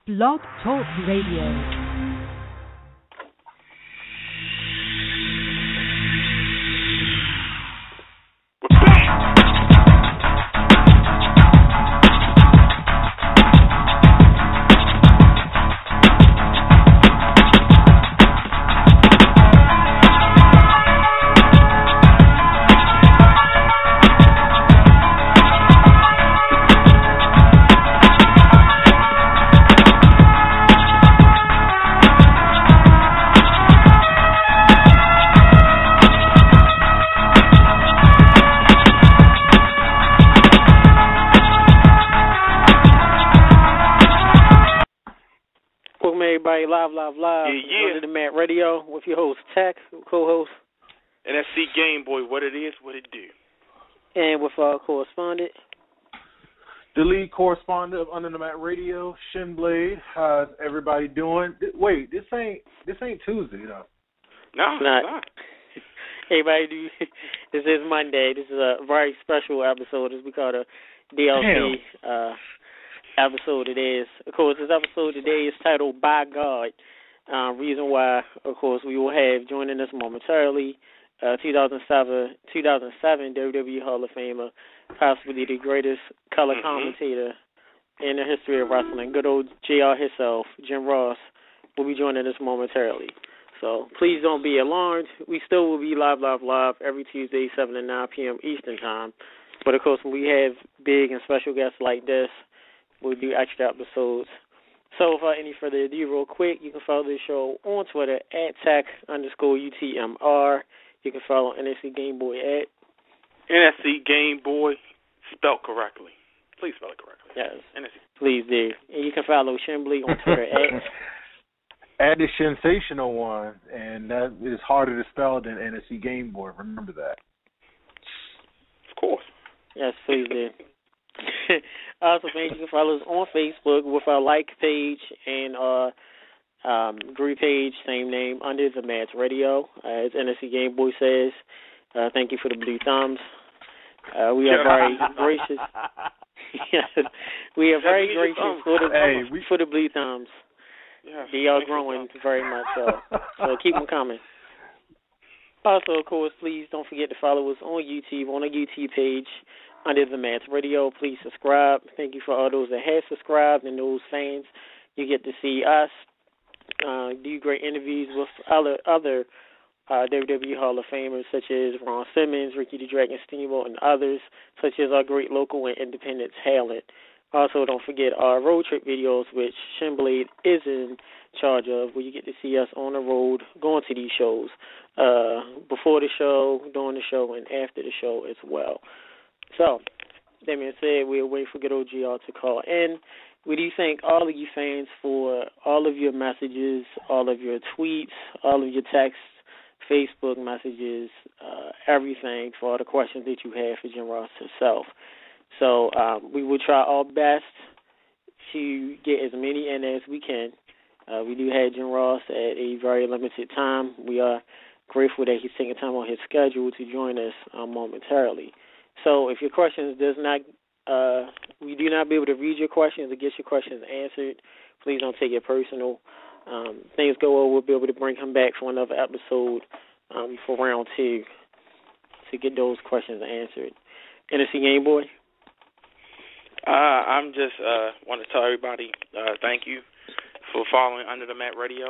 Blog Talk Radio. Live. Yeah. Under the Mat Radio with your host, Tech, co-host. And that's C Game Boy, what it is, what it do. And with our correspondent. The lead correspondent of Under the Mat Radio, Shinblade. How's everybody doing? Wait, this ain't Tuesday, though. No, it's not. Hey, everybody, this is Monday. This is a very special episode. It's called a DLC episode it is. Of course, this episode today is titled By God. Reason why, of course, we will have joining us momentarily 2007 WWE Hall of Famer, possibly the greatest color commentator in the history of wrestling, good old JR himself, Jim Ross, will be joining us momentarily. So please don't be alarmed. We still will be live every Tuesday, 7 to 9 p.m. Eastern Time. But, of course, when we have big and special guests like this, we'll do extra episodes. So without any further ado, real quick, you can follow this show on Twitter at @tech_UTMR. You can follow NSC Game Boy at NSC Game Boy, spelled correctly. Please spell it correctly. Yes, NSC. Please do. And you can follow Shinblade on Twitter at the sensational one, and that is harder to spell than NSC Game Boy. Remember that. Of course. Yes, please do. Also, fans, you can follow us on Facebook with our like page and our group page, same name, Under the Mat Radio. As NSC Game Boy says, thank you for the blue thumbs. We are very gracious. We are very gracious for the blue thumbs. Yeah, they are growing very much so keep them coming. Also, of course, please don't forget to follow us on YouTube, on our YouTube page, Under the Mat Radio. Please subscribe. Thank you for all those that have subscribed and those fans. You get to see us do great interviews with other WWE Hall of Famers such as Ron Simmons, Ricky the Dragon Steamboat, and others, such as our great local and independent talent. Also, don't forget our road trip videos, which Shinblade is in charge of, where you get to see us on the road going to these shows, before the show, during the show, and after the show as well. So, that being said, we'll wait for good old GR to call in. We do thank all of you fans for all of your messages, all of your tweets, all of your texts, Facebook messages, everything, for all the questions that you have for Jim Ross himself. So we will try our best to get as many in as we can. We do have Jim Ross at a very limited time. We are grateful that he's taking time on his schedule to join us momentarily. So if your questions we do not be able to read your questions or get your questions answered, please don't take it personal. Things go well, we'll be able to bring him back for another episode for round 2 to get those questions answered. NSC Game Boy? I'm just want to tell everybody thank you for following Under the Mat Radio.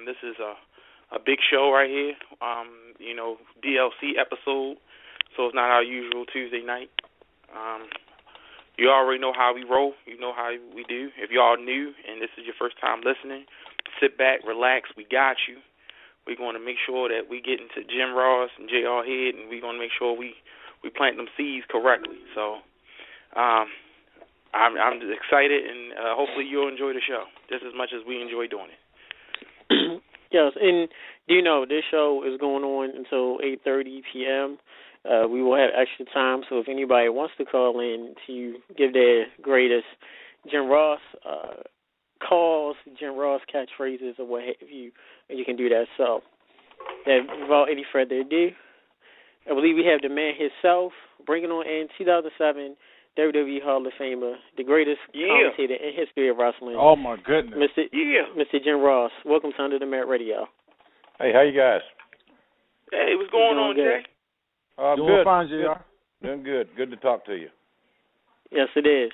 This is a big show right here, DLC episode, so it's not our usual Tuesday night. You already know how we roll. You know how we do. If y'all new and this is your first time listening, sit back, relax. We got you. We're going to make sure that we get into Jim Ross and JR Head, and we're going to make sure we plant them seeds correctly. So I'm just excited, and hopefully you'll enjoy the show just as much as we enjoy doing it. Yes, and do you know this show is going on until 8:30 p.m. We will have extra time, so if anybody wants to call in to give their greatest Jim Ross calls, Jim Ross catchphrases, or what have you, and you can do that. So, without any further ado, I believe we have the man himself, bringing on in 2007 WWE Hall of Famer, the greatest commentator in history of wrestling. Oh, my goodness. Mr. Jim Ross. Welcome to Under the Mat Radio. Hey, how you guys? Hey, what's going on, Jay? Doing Good. fine, JR. Doing good. Good to talk to you. Yes, it is.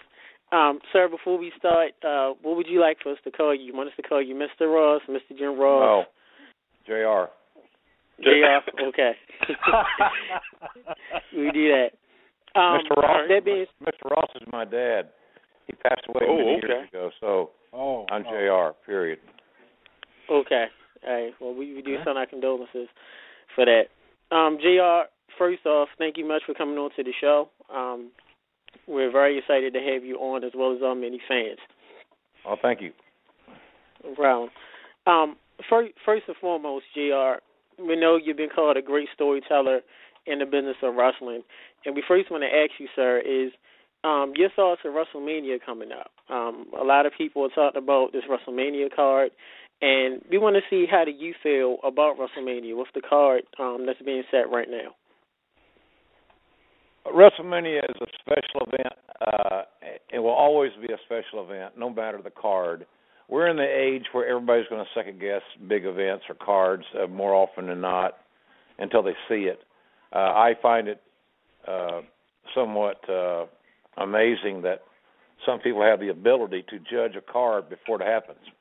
Sir, before we start, what would you like for us to call you? You want us to call you Mr. Ross, Mr. Jim Ross? No, JR. JR? Okay. We do that. Mr. Ross. Mr. Ross is my dad. He passed away many years ago, so I'm JR, period. Okay. All right. Well, we do send our condolences for that. JR, first off, thank you much for coming on to the show. We're very excited to have you on, as well as our many fans. Oh, thank you. No problem. First and foremost, JR, we know you've been called a great storyteller in the business of wrestling. And we first want to ask you, sir, is your thoughts of WrestleMania coming up. A lot of people are talking about this WrestleMania card, and we want to see how do you feel about WrestleMania with the card that's being set right now. WrestleMania is a special event. It will always be a special event, no matter the card. We're in the age where everybody's going to second-guess big events or cards more often than not until they see it. I find it somewhat amazing that some people have the ability to judge a card before it happens,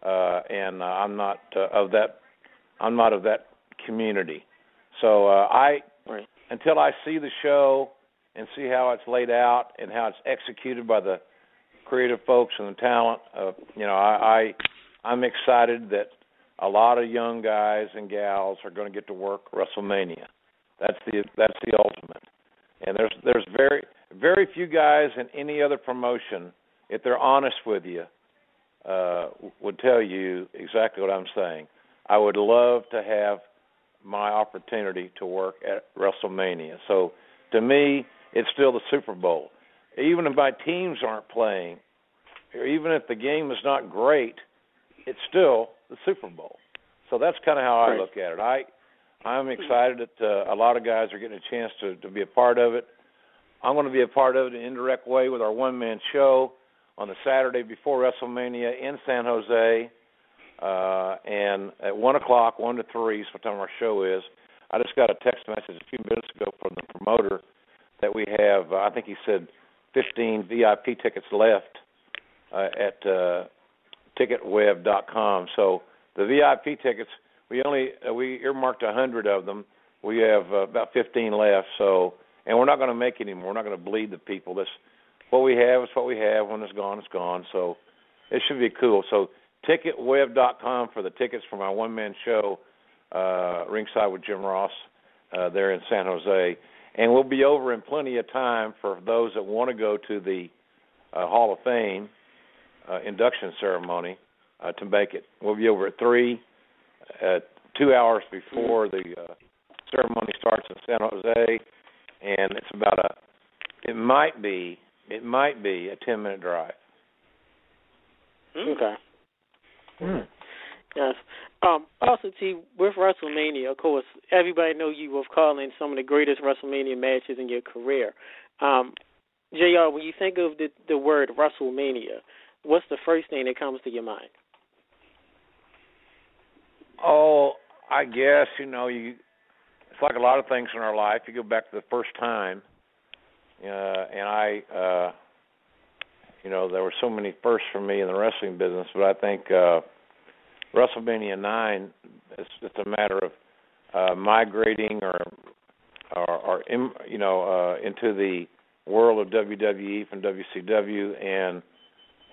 and I'm not of that. I'm not of that community. So until I see the show and see how it's laid out and how it's executed by the creative folks and the talent, I'm excited that a lot of young guys and gals are going to get to work WrestleMania. That's the ultimate. And there's very, very few guys in any other promotion, if they're honest with you, would tell you exactly what I'm saying. I would love to have my opportunity to work at WrestleMania. So to me, it's still the Super Bowl. Even if my teams aren't playing, or even if the game is not great, it's still the Super Bowl. So that's kind of how I look at it. I'm excited that a lot of guys are getting a chance to be a part of it. I'm going to be a part of it in an indirect way with our one-man show on the Saturday before WrestleMania in San Jose. And at 1 o'clock, 1 to 3 is what time our show is. I just got a text message a few minutes ago from the promoter that we have, I think he said 15 VIP tickets left at ticketweb.com. So the VIP tickets, we earmarked 100 of them. We have about 15 left. So, and we're not going to make any more. We're not going to bleed the people. What we have is what we have. When it's gone, it's gone. So it should be cool. So ticketweb.com for the tickets for my one-man show, Ringside with Jim Ross, there in San Jose. And we'll be over in plenty of time for those that want to go to the Hall of Fame induction ceremony to make it. We'll be over at 3, 2 hours before the ceremony starts in San Jose, and it's about it might be a 10-minute drive. Okay. Yes. Also, T, with WrestleMania, of course, everybody know you with calling some of the greatest WrestleMania matches in your career. JR, when you think of the word WrestleMania, what's the first thing that comes to your mind? Oh, I guess, it's like a lot of things in our life. You go back to the first time, and I, there were so many firsts for me in the wrestling business, but I think WrestleMania 9 is just a matter of migrating into the world of WWE from WCW and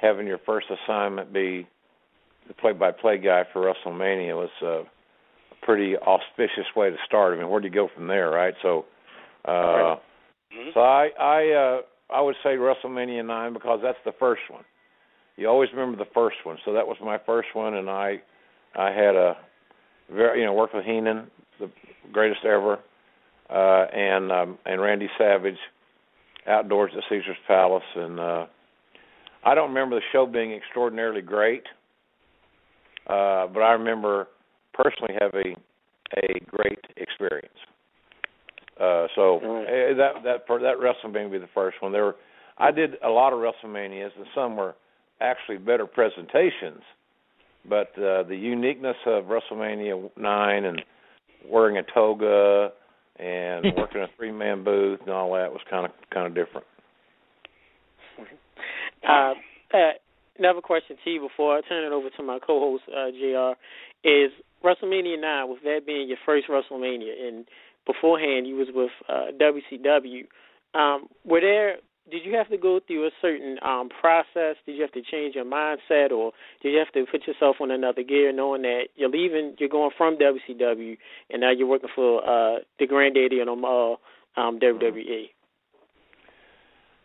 having your first assignment be the play-by-play guy for WrestleMania was a pretty auspicious way to start. I mean, where do you go from there, right? So, so I would say WrestleMania 9 because that's the first one. You always remember the first one. So that was my first one, and I had worked with Heenan, the greatest ever, and Randy Savage outdoors at Caesar's Palace, and I don't remember the show being extraordinarily great, but I remember personally having a great experience. That WrestleMania would be the first one. I did a lot of WrestleManias, and some were actually better presentations. But the uniqueness of WrestleMania 9 and wearing a toga and working a 3-man booth and all that was kind of different. Another question to you before I turn it over to my co-host, JR, is WrestleMania 9, with that being your first WrestleMania, and beforehand you was with WCW, did you have to go through a certain process? Did you have to change your mindset, or did you have to put yourself on another gear, knowing that you're going from WCW, and now you're working for the granddaddy of them all, WWE?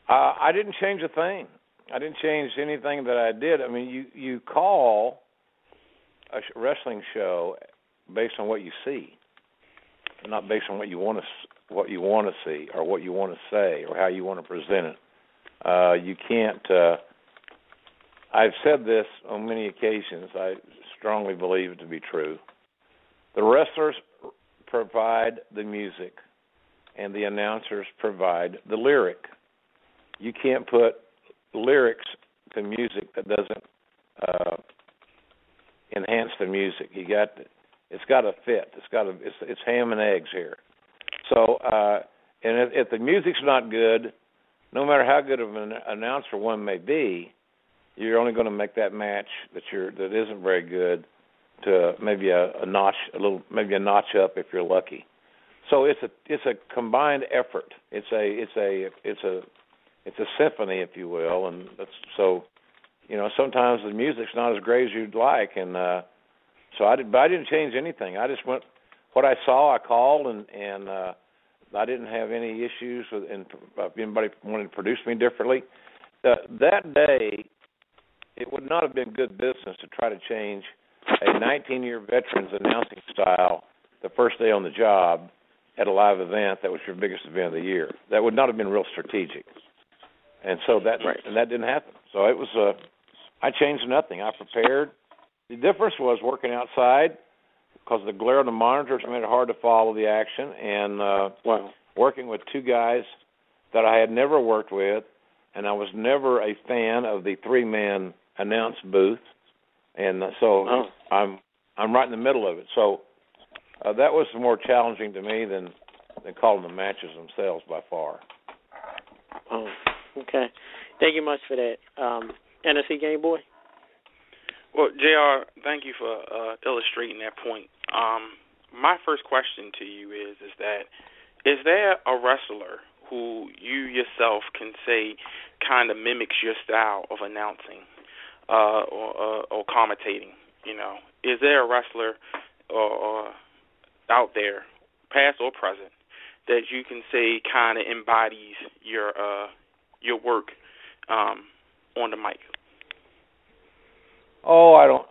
I didn't change a thing. I didn't change anything that I did. I mean, you call a wrestling show based on what you see, not based on what you want to see or what you want to say or how you want to present it. You can't. I've said this on many occasions. I strongly believe it to be true. The wrestlers provide the music, and the announcers provide the lyric. You can't put lyrics to music that doesn't enhance the music. It's got to fit. It's ham and eggs here. So, and if the music's not good, no matter how good of an announcer one may be, you're only going to make that match that isn't very good to maybe a notch up if you're lucky. So it's a combined effort. It's a symphony, if you will, and so sometimes the music's not as great as you'd like, and so I didn't change anything. I just went what I saw. I called, and I didn't have any issues with anybody wanting to produce me differently. That day, it would not have been good business to try to change a 19-year veteran's announcing style the first day on the job at a live event that was your biggest event of the year. That would not have been real strategic. And so that didn't happen. So it was I changed nothing. I prepared. The difference was working outside because the glare on the monitors made it hard to follow the action, and working with two guys that I had never worked with, and I was never a fan of the 3-man announce booth, and so I'm right in the middle of it. So that was more challenging to me than calling the matches themselves by far. Oh. Okay. Thank you much for that. NFC Game Boy? Well, JR, thank you for illustrating that point. My first question to you is there a wrestler who you yourself can say kind of mimics your style of announcing or commentating? Is there a wrestler or out there, past or present, that you can say kind of embodies your work on the mic? Oh, I don't.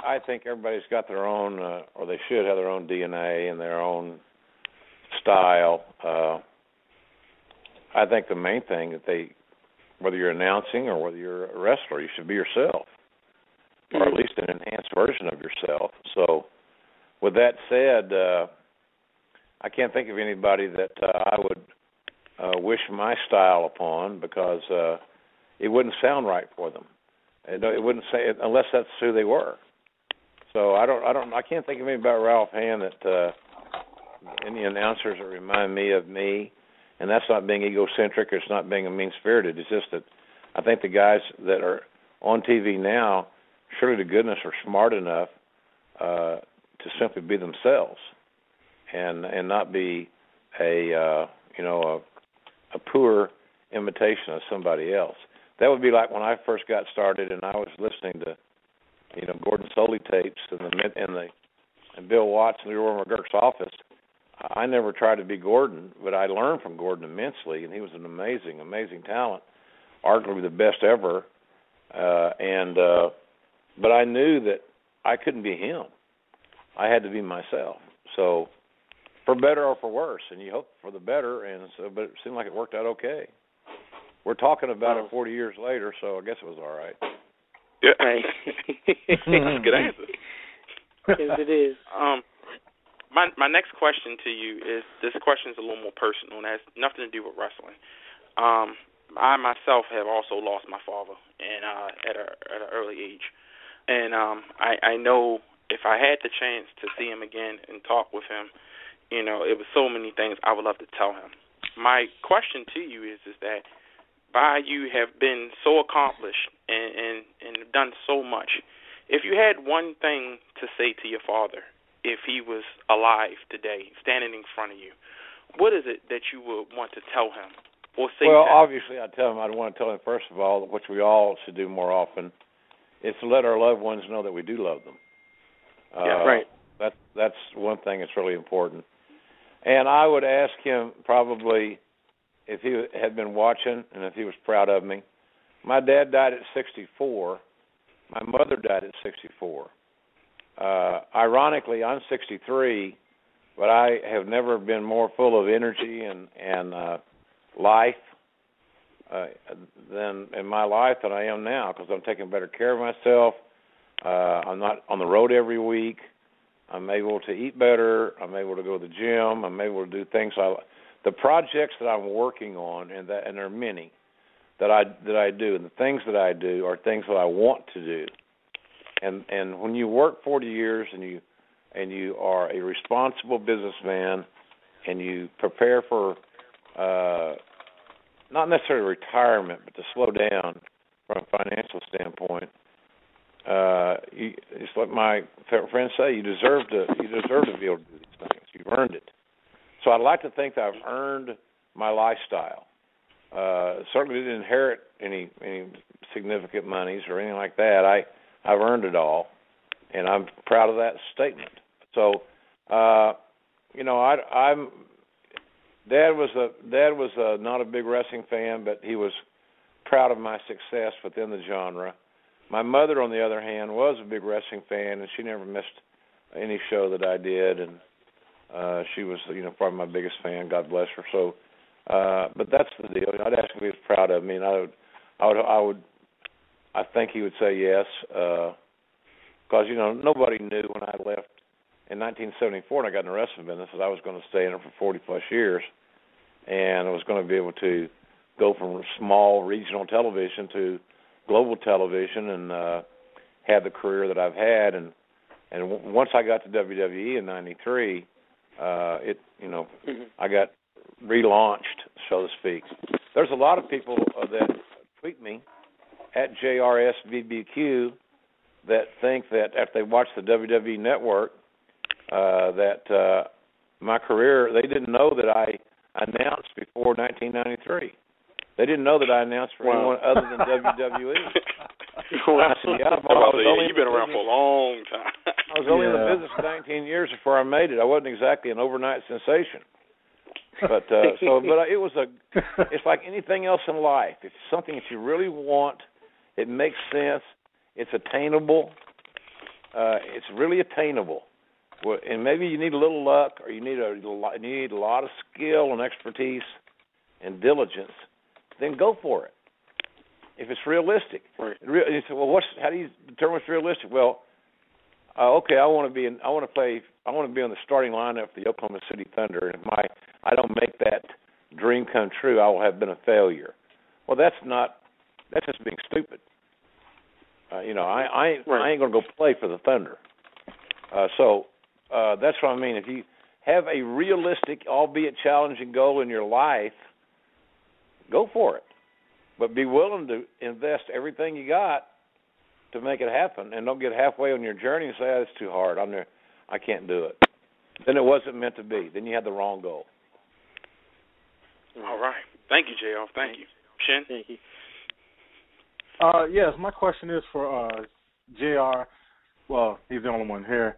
I think everybody's got their own, or they should have their own DNA and their own style. I think the main thing that whether you're announcing or whether you're a wrestler, you should be yourself, or at least an enhanced version of yourself. So, with that said, I can't think of anybody that I would wish my style upon, because it wouldn't sound right for them. It wouldn't say it unless that's who they were. So I can't think of anybody right offhand that any announcers that remind me of me, and that's not being egocentric, or it's not being a mean-spirited. It's just that I think the guys that are on TV now, surely to goodness, are smart enough to simply be themselves, and not be a poor imitation of somebody else. That would be like when I first got started and I was listening to, Gordon Soley tapes and Bill Watts in the Roy McGurk's office. I never tried to be Gordon, but I learned from Gordon immensely, and he was an amazing, amazing talent, arguably the best ever. But I knew that I couldn't be him. I had to be myself. So, for better or for worse, and you hope for the better, but it seemed like it worked out okay. We're talking about it 40 years later, so I guess it was all right. Yeah. That's a good answer. Yes, it is. My next question to you is, this question is a little more personal and has nothing to do with wrestling. I myself have also lost my father, and at an early age, and I know if I had the chance to see him again and talk with him, you know, it was so many things I would love to tell him. My question to you is that by you have been so accomplished and done so much, if you had one thing to say to your father, if he was alive today, standing in front of you, what is it that you would want to tell him or say? Well, obviously, I'd want to tell him, first of all, which we all should do more often, is to let our loved ones know that we do love them. Yeah, right. That's one thing that's really important. And I would ask him probably if he had been watching and if he was proud of me. My dad died at 64. My mother died at 64. Ironically, I'm 63, but I have never been more full of energy and life than in my life than I am now, because I'm taking better care of myself. I'm not on the road every week. I'm able to eat better. I'm able to go to the gym. I'm able to do things. The projects that I'm working on, and there are many that I do, and the things that I do are things that I want to do. And when you work 40 years and you are a responsible businessman and you prepare for not necessarily retirement, but to slow down from a financial standpoint, it's like my friends say, you deserve to be able to do these things. You've earned it. So I'd like to think that I've earned my lifestyle. Certainly didn't inherit any significant monies or anything like that. I've earned it all, and I'm proud of that statement. So, you know, Dad was not a big wrestling fan, but he was proud of my success within the genre. My mother, on the other hand, was a big wrestling fan, and she never missed any show that I did, and she was, you know, probably my biggest fan. God bless her. So, but that's the deal. I'd ask him if he was proud of me, and I think he would say yes, because, you know, nobody knew when I left in 1974 and I got in the wrestling business that I was going to stay in it for 40-plus years, and I was going to be able to go from small regional television to global television and have the career that I've had. And once I got to WWE in '93, I got relaunched, so to speak. There's a lot of people that tweet me at JRSBBQ that think that after they watch the WWE Network, that my career, they didn't know that I announced before 1993. They didn't know that I announced for anyone other than WWE. I said, you've been around for a long time. I was only in the business for 19 years before I made it. I wasn't exactly an overnight sensation. But it's like anything else in life. It's something that you really want. It makes sense. It's attainable. It's really attainable. And maybe you need a little luck, or you need a lot of skill and expertise and diligence. Then go for it. If it's realistic, right. You say, well, how do you determine what's realistic? Well, okay, I want to be on the starting lineup for the Oklahoma City Thunder, and if I don't make that dream come true, I will have been a failure. Well, that's just being stupid. I ain't going to go play for the Thunder. So that's what I mean. If you have a realistic, albeit challenging goal in your life, go for it. But be willing to invest everything you got to make it happen, and don't get halfway on your journey and say, "Oh, it's too hard. I can't do it." Then it wasn't meant to be. Then you had the wrong goal. All right. Thank you, JR. Thank you. Shin? Thank you. Yes, my question is for JR. Well, he's the only one here.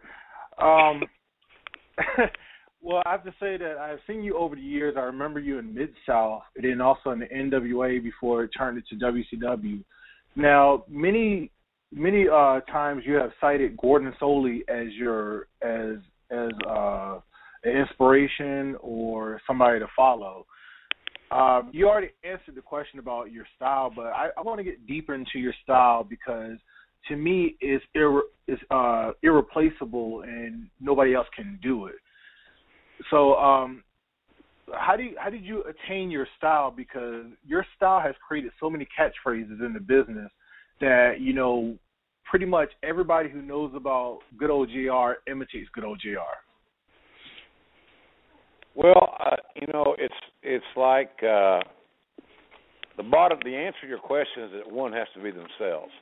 Well, I have to say that I've seen you over the years. I remember you in Mid-South and then also in the NWA before it turned into WCW. Now, many times you have cited Gordon Soley as an inspiration or somebody to follow. You already answered the question about your style, but I want to get deeper into your style because to me it's irreplaceable and nobody else can do it. So, how did you attain your style? Because your style has created so many catchphrases in the business that, you know, pretty much everybody who knows about good old JR imitates good old JR. Well, you know, it's like the answer to your question is that one has to be themselves.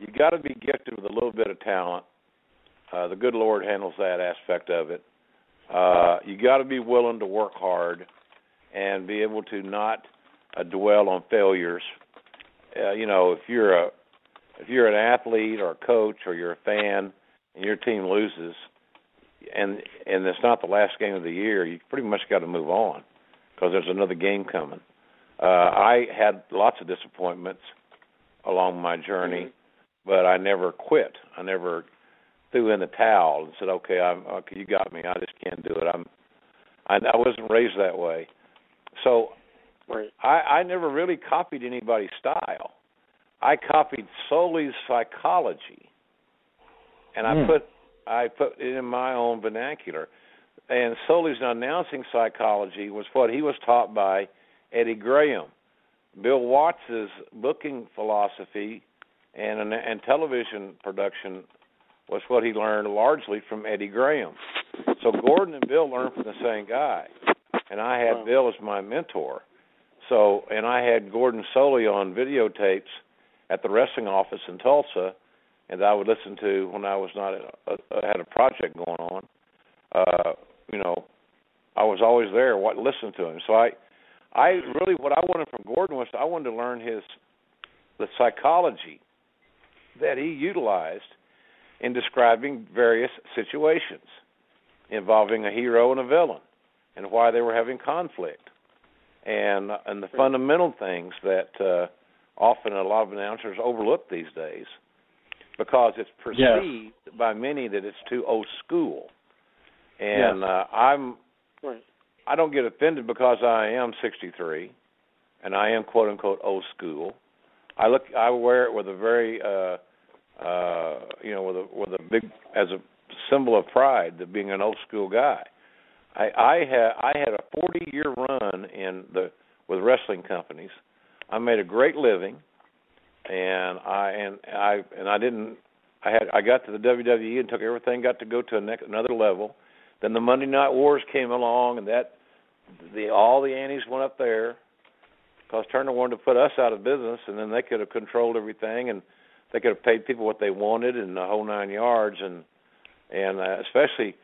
You got to be gifted with a little bit of talent. The good Lord handles that aspect of it. You got to be willing to work hard and be able to not dwell on failures. You know, if you're an athlete or a coach or you're a fan and your team loses, and it's not the last game of the year, you pretty much got to move on because there's another game coming. I had lots of disappointments along my journey, but I never quit. I never threw in the towel and said, "Okay, you got me. I just can't do it." I wasn't raised that way, so I never really copied anybody's style. I copied Sully's psychology, and I put it in my own vernacular. And Sully's announcing psychology was what he was taught by Eddie Graham. Bill Watts' booking philosophy and television production was what he learned largely from Eddie Graham. So Gordon and Bill learned from the same guy, and I had Bill as my mentor. So, and I had Gordon Sully on videotapes at the wrestling office in Tulsa, and I would listen to when I was not had a project going on. You know, I was always there, listening to him. So I really, what I wanted from Gordon was I wanted to learn the psychology that he utilized in describing various situations involving a hero and a villain, and why they were having conflict, and the fundamental things that often a lot of announcers overlook these days, because it's perceived by many that it's too old school. And I don't get offended because I am 63, and I am quote unquote old school. I wear it with a very you know, with a big, as a symbol of pride, of being an old school guy. I had a 40-year run with wrestling companies. I made a great living, and I got to the WWE and took everything, got to go to another level. Then the Monday Night Wars came along, and all the antes went up there, because Turner wanted to put us out of business, and then they could have controlled everything, and they could have paid people what they wanted and the whole 9 yards, and especially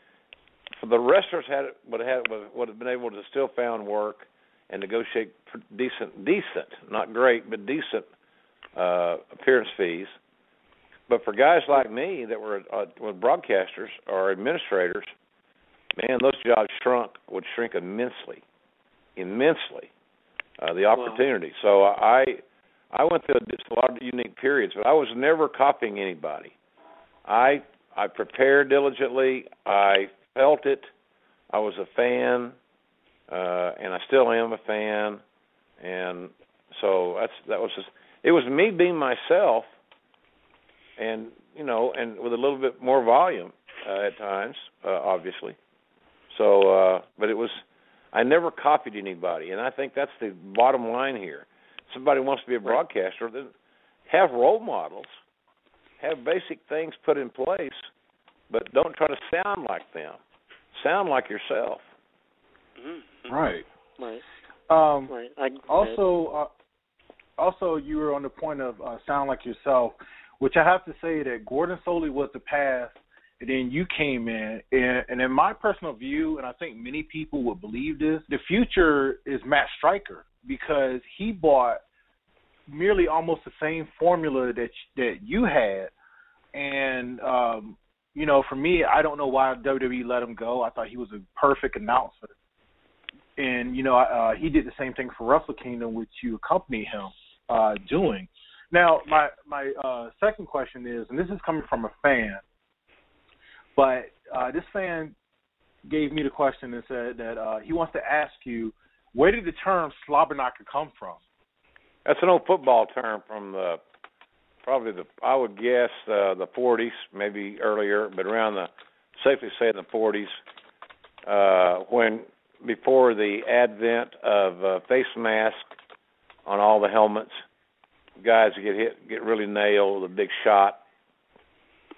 for the wrestlers would have been able to still found work and negotiate decent, not great, but decent appearance fees. But for guys like me that were broadcasters or administrators, man, those jobs would shrink immensely. The opportunity. So I went through a lot of unique periods, but I was never copying anybody. I prepared diligently. I felt it. I was a fan, and I still am a fan. And so it was me being myself, and and with a little bit more volume at times, obviously. So, but I never copied anybody, and I think that's the bottom line here. Somebody wants to be a broadcaster, then have role models, have basic things put in place, but don't try to sound like them. Sound like yourself. Mm-hmm. Right. Also, you were on the point of sound like yourself, which I have to say that Gordon Sully was the past, and then you came in. And in my personal view, and I think many people would believe this, the future is Matt Stryker, because he bought merely almost the same formula that you had. And, for me, I don't know why WWE let him go. I thought he was a perfect announcer. And, he did the same thing for Wrestle Kingdom, which you accompanied him doing. Now, my second question is, and this is coming from a fan, but this fan gave me the question and said that he wants to ask you, where did the term Slobberknocker come from? That's an old football term from I would guess the 40s, maybe earlier, but safely say in the 40s. before the advent of face mask on all the helmets, guys get really nailed with a big shot,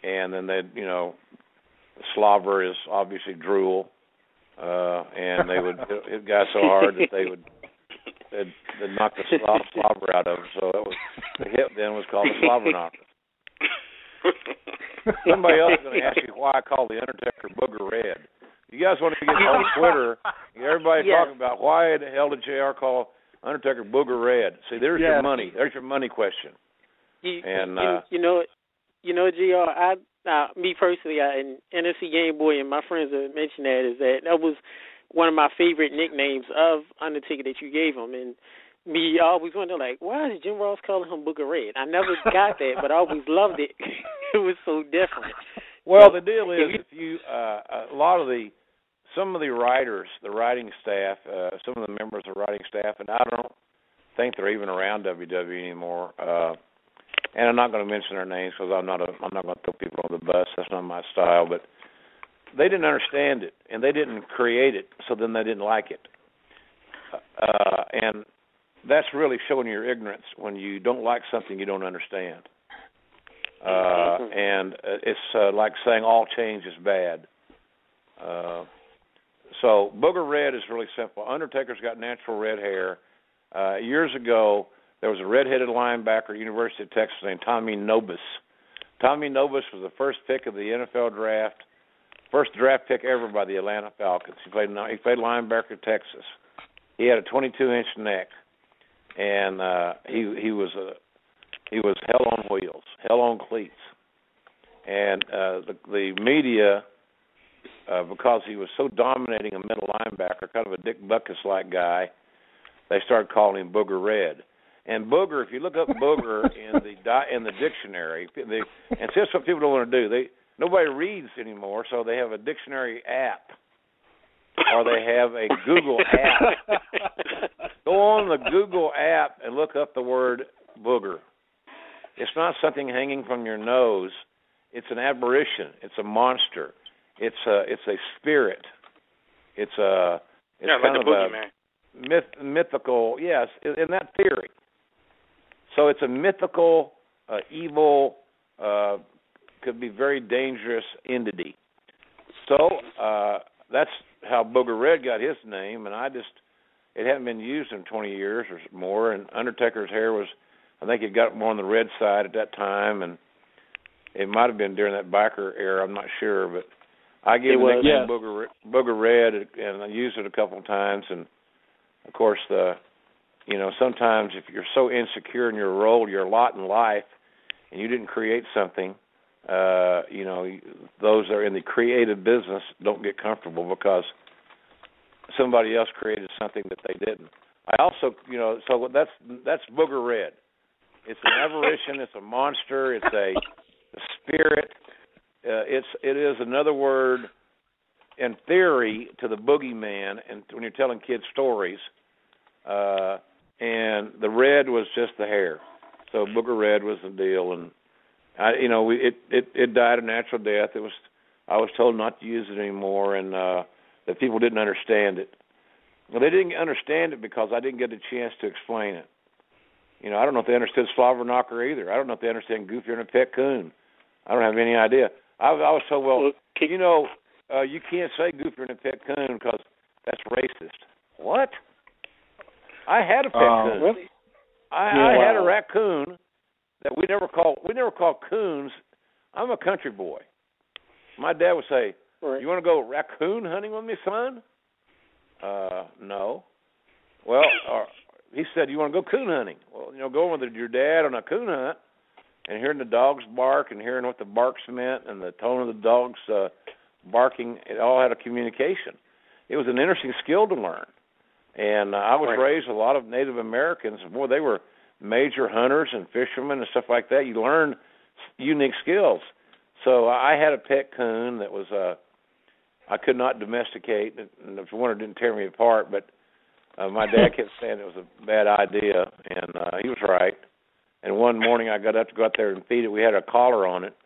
and then slobber is obviously drool, and they would hit guys so hard that they'd knock the slobber out of them. So the hit then was called the Slobberknocker. Somebody else is going to ask you why I call the Undertaker Booger Red. You guys want to get on Twitter, everybody talking about why the hell did JR call Undertaker Booger Red? See, there's your money. There's your money question. You know, JR, me personally, and NFC Game Boy and my friends have mentioned that was one of my favorite nicknames of Undertaker that you gave him. And me always wonder, like, why is Jim Ross calling him Booger Red? I never got that, but I always loved it. It was so different. Well, the deal is, if you some of the writers, the writing staff, some of the members of the writing staff, and I don't think they're even around WWE anymore. And I'm not going to mention their names because I'm not going to throw people on the bus. That's not my style. But they didn't understand it, and they didn't create it, so then they didn't like it. And that's really showing your ignorance when you don't like something you don't understand. And it's like saying all change is bad. So Booger Red is really simple. Undertaker's got natural red hair. Years ago, there was a red-headed linebacker at University of Texas named Tommy Nobis. Tommy Nobis was the first pick of the NFL draft, first draft pick ever by the Atlanta Falcons. He played linebacker at Texas. He had a 22-inch neck, and he was hell on wheels, hell on cleats. And the media, because he was so dominating a middle linebacker, kind of a Dick Butkus-like guy, they started calling him Booger Red. And Booger, if you look up Booger in the dictionary, and see, that's what people don't want to do. Nobody reads anymore, so they have a dictionary app, or they have a Google app. Go on the Google app and look up the word booger. It's not something hanging from your nose. It's an aberration. It's a monster. It's a spirit. It's kind like of a mythical. Yes, in that theory. So it's a mythical, evil, could be very dangerous entity. So that's how Booger Red got his name, and it hadn't been used in 20 years or more, and Undertaker's hair was, I think it got more on the red side at that time, and it might have been during that biker era, I'm not sure, but I gave the nickname Booger Red, and I used it a couple of times, and of course, sometimes if you're so insecure in your role, your lot in life, and you didn't create something, those that are in the creative business don't get comfortable because somebody else created something that they didn't. I also, so that's Booger Red. It's an aberration. It's a monster. It's a spirit. It is another word in theory to the boogeyman, and when you're telling kids stories. And the red was just the hair. So Booger Red was the deal, and it died a natural death. I was told not to use it anymore, and that people didn't understand it. Well, they didn't understand it because I didn't get a chance to explain it. I don't know if they understood Slobberknocker either. I don't know if they understand Goofier than a pet coon. I don't have any idea. I was told, you can't say Goofier than a pet coon because that's racist. What? I had a pet coon. Really? I had a raccoon that we never call coons. I'm a country boy. My dad would say, "You want to go raccoon hunting with me, son?" No. Well, he said, "You want to go coon hunting?" Well, going with your dad on a coon hunt and hearing the dogs bark and hearing what the barks meant and the tone of the dogs barking, it all had a communication. It was an interesting skill to learn. And I was raised with a lot of Native Americans. Boy, they were major hunters and fishermen and stuff like that. You learn unique skills. So I had a pet coon that was I could not domesticate, and if you wanted, it didn't tear me apart. But my dad kept saying it was a bad idea, and he was right. And one morning I got up to go out there and feed it. We had a collar on it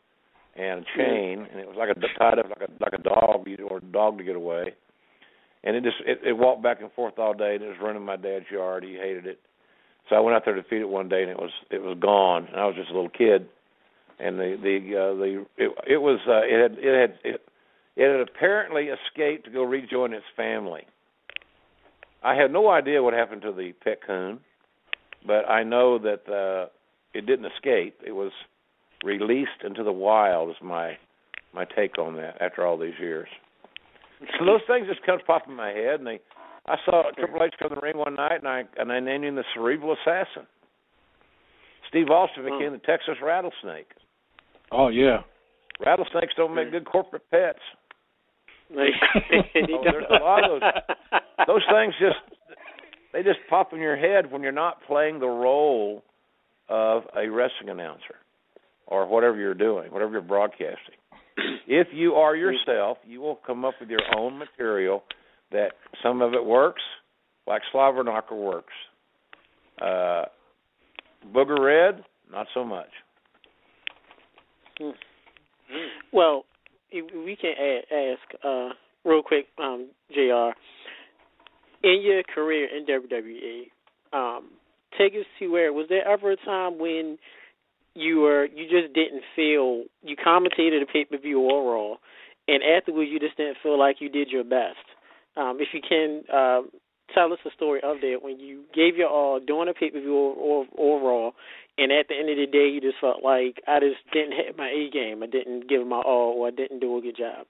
and a chain, and it was tied up like a dog, or a dog to get away. And it walked back and forth all day, and it was running my dad's yard. He hated it. So I went out there to feed it one day, and it was gone. And I was just a little kid, and it had apparently escaped to go rejoin its family. I had no idea what happened to the pet coon, but I know that it didn't escape. It was released into the wild. Is my take on that after all these years. So those things just come pop in my head, and I saw Triple H come in the ring one night, and I named him the Cerebral Assassin. Steve Austin became the Texas Rattlesnake. Oh yeah, rattlesnakes don't make good corporate pets. There's a lot of those things just pop in your head when you're not playing the role of a wrestling announcer or whatever you're doing, whatever you're broadcasting. If you are yourself, you will come up with your own material that some of it works, like Slobberknocker works. Booger Red, not so much. Well, we can ask real quick, JR, in your career in WWE, take us to where, was there ever a time when you just didn't feel, you commentated a pay-per-view or Raw, and afterwards you just didn't feel like you did your best? If you can tell us a story of that, when you gave your all doing a pay-per-view or Raw, and at the end of the day you just felt like I just didn't hit my A game, I didn't give my all, or I didn't do a good job.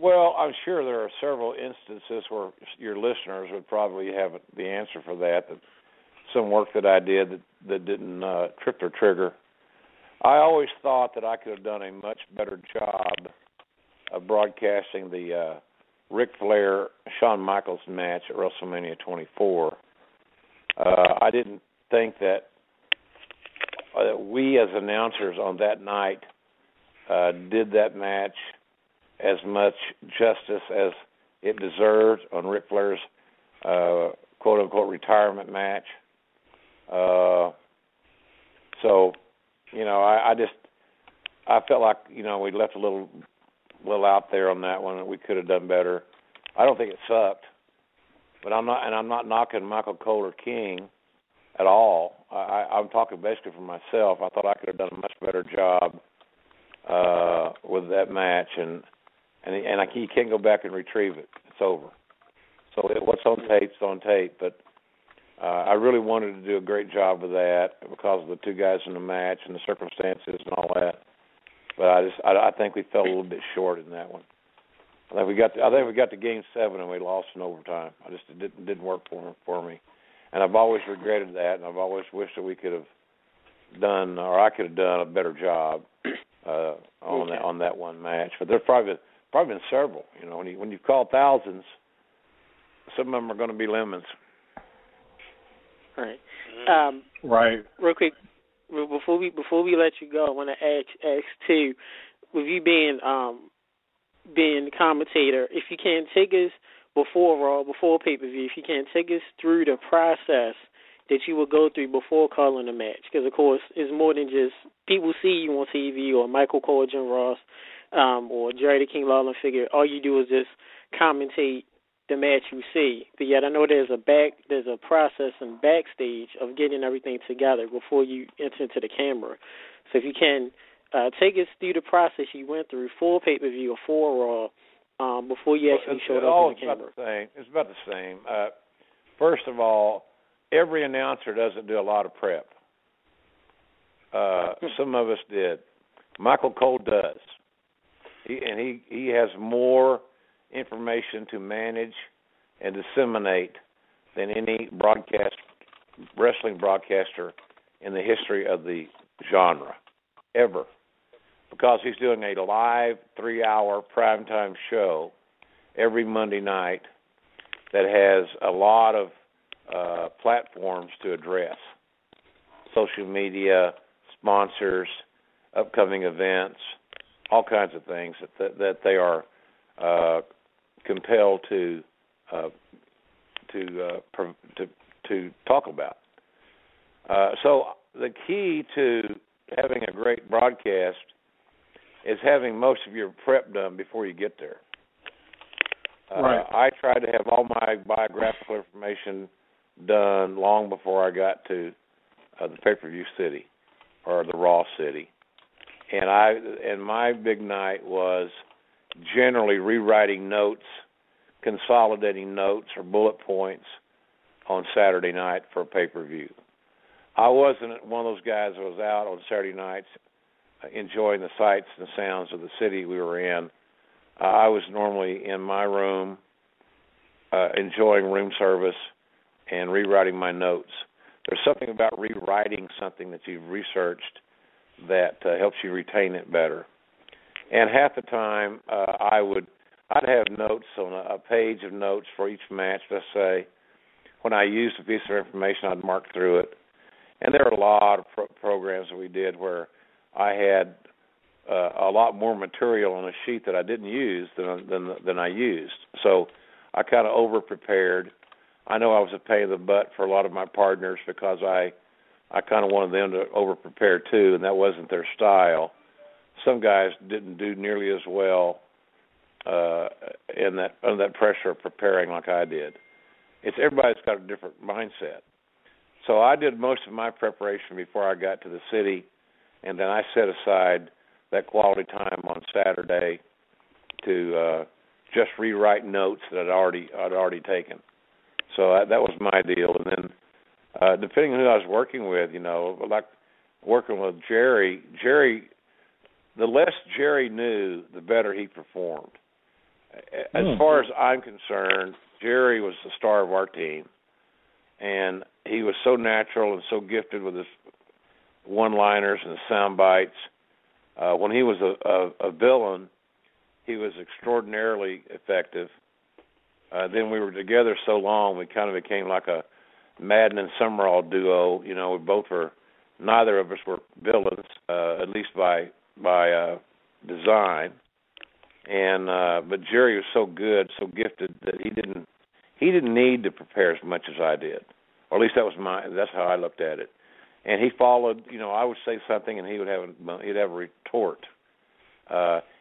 Well, I'm sure there are several instances where your listeners would probably have the answer for that some work that I did that didn't trip their trigger. I always thought that I could have done a much better job of broadcasting the Ric Flair-Shawn Michaels match at WrestleMania 24. I didn't think that we as announcers on that night did that match as much justice as it deserved on Ric Flair's quote-unquote retirement match. So, I felt like, we left a little out there on that one that we could have done better. I don't think it sucked, but I'm not knocking Michael Cole or King at all. I'm talking basically for myself. I thought I could have done a much better job with that match, and you can't go back and retrieve it. It's over. So what's on tape's on tape, but I really wanted to do a great job with that because of the two guys in the match and the circumstances and all that. But I think we fell a little bit short in that one. I think we got to Game 7 and we lost in overtime. It didn't work for me, and I've always regretted that, and I've always wished that we could have done, or I could have done a better job on that one match. But there's probably been several. When you call thousands, some of them are going to be lemons. Right. Right. Real quick, before we let you go, I want to ask too, with you being the commentator, if you can take us before Raw, before pay-per-view, if you can take us through the process that you would go through before calling a match, because of course it's more than just people see you on TV or Michael Cole, Jim Ross, or Jerry the King Lawler figure. All you do is just commentate the match you see. But yet I know there's a process and backstage of getting everything together before you enter into the camera. So if you can take us through the process you went through for pay-per-view or for Raw before you actually showed up on the camera. It's about the same. First of all, every announcer doesn't do a lot of prep. Some of us did. Michael Cole does. He has more information to manage and disseminate than any wrestling broadcaster in the history of the genre, ever. Because he's doing a live 3-hour primetime show every Monday night that has a lot of platforms to address. Social media, sponsors, upcoming events, all kinds of things that they are compelled to talk about. So the key to having a great broadcast is having most of your prep done before you get there. Right. I tried to have all my biographical information done long before I got to the pay-per-view city or the Raw city, and my big night was generally rewriting notes, consolidating notes or bullet points on Saturday night for a pay-per-view. I wasn't one of those guys that was out on Saturday nights enjoying the sights and sounds of the city we were in. I was normally in my room enjoying room service and rewriting my notes. There's something about rewriting something that you've researched that helps you retain it better. And half the time, I'd have notes on a page of notes for each match. Let's say when I used a piece of information, I'd mark through it. And there are a lot of programs that we did where I had a lot more material on a sheet that I didn't use than I used. So I kind of over-prepared. I know I was a pain in the butt for a lot of my partners because I kind of wanted them to over-prepare too, and that wasn't their style. Some guys didn't do nearly as well under that pressure of preparing like I did. Everybody's got a different mindset. So I did most of my preparation before I got to the city, and then I set aside that quality time on Saturday to just rewrite notes that I'd already taken. So that was my deal. And then depending on who I was working with, like working with Jerry, the less Jerry knew, the better he performed. As far as I'm concerned, Jerry was the star of our team, and he was so natural and so gifted with his one-liners and sound bites. When he was a villain, he was extraordinarily effective. Then we were together so long, we kind of became like a Madden and Summerall duo. We both were. Neither of us were villains, at least by design. And but Jerry was so good, so gifted that he didn't need to prepare as much as I did, or at least that's how I looked at it. And he followed. I would say something, and he'd have a retort.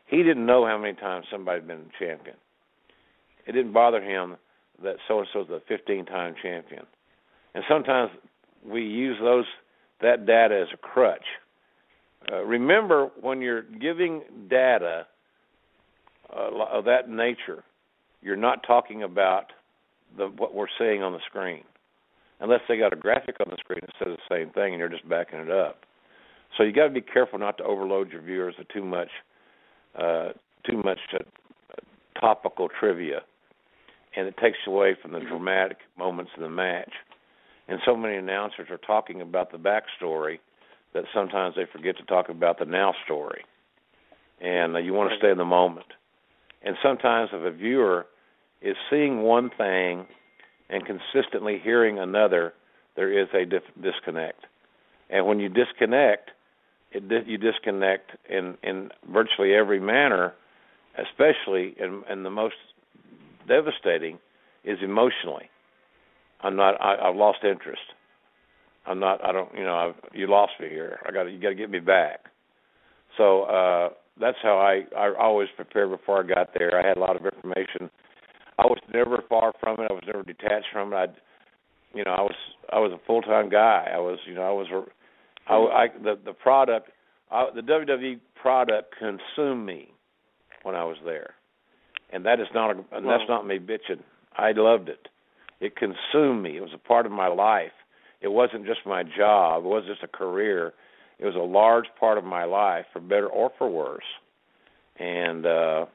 He didn't know how many times somebody had been champion. It didn't bother him that so-and-so's a 15-time champion. And sometimes we use that data as a crutch. Remember, when you're giving data of that nature, you're not talking about what we're seeing on the screen, unless they got a graphic on the screen that says the same thing and you're just backing it up. So you got to be careful not to overload your viewers with too much topical trivia, and it takes away from the dramatic moments in the match. And so many announcers are talking about the backstory that sometimes they forget to talk about the now story. And you want to stay in the moment. And sometimes if a viewer is seeing one thing and consistently hearing another, there is a disconnect. And when you disconnect, you disconnect in virtually every manner, especially in the most devastating is emotionally. I've lost interest. You lost me here. You got to get me back. So that's how I always prepared before I got there. I had a lot of information. I was never far from it. I was never detached from it. I was a full-time guy. The product, the WWE product consumed me when I was there, and that's not me bitching. I loved it. It consumed me. It was a part of my life. It wasn't just my job. It wasn't just a career. It was a large part of my life, for better or for worse. And I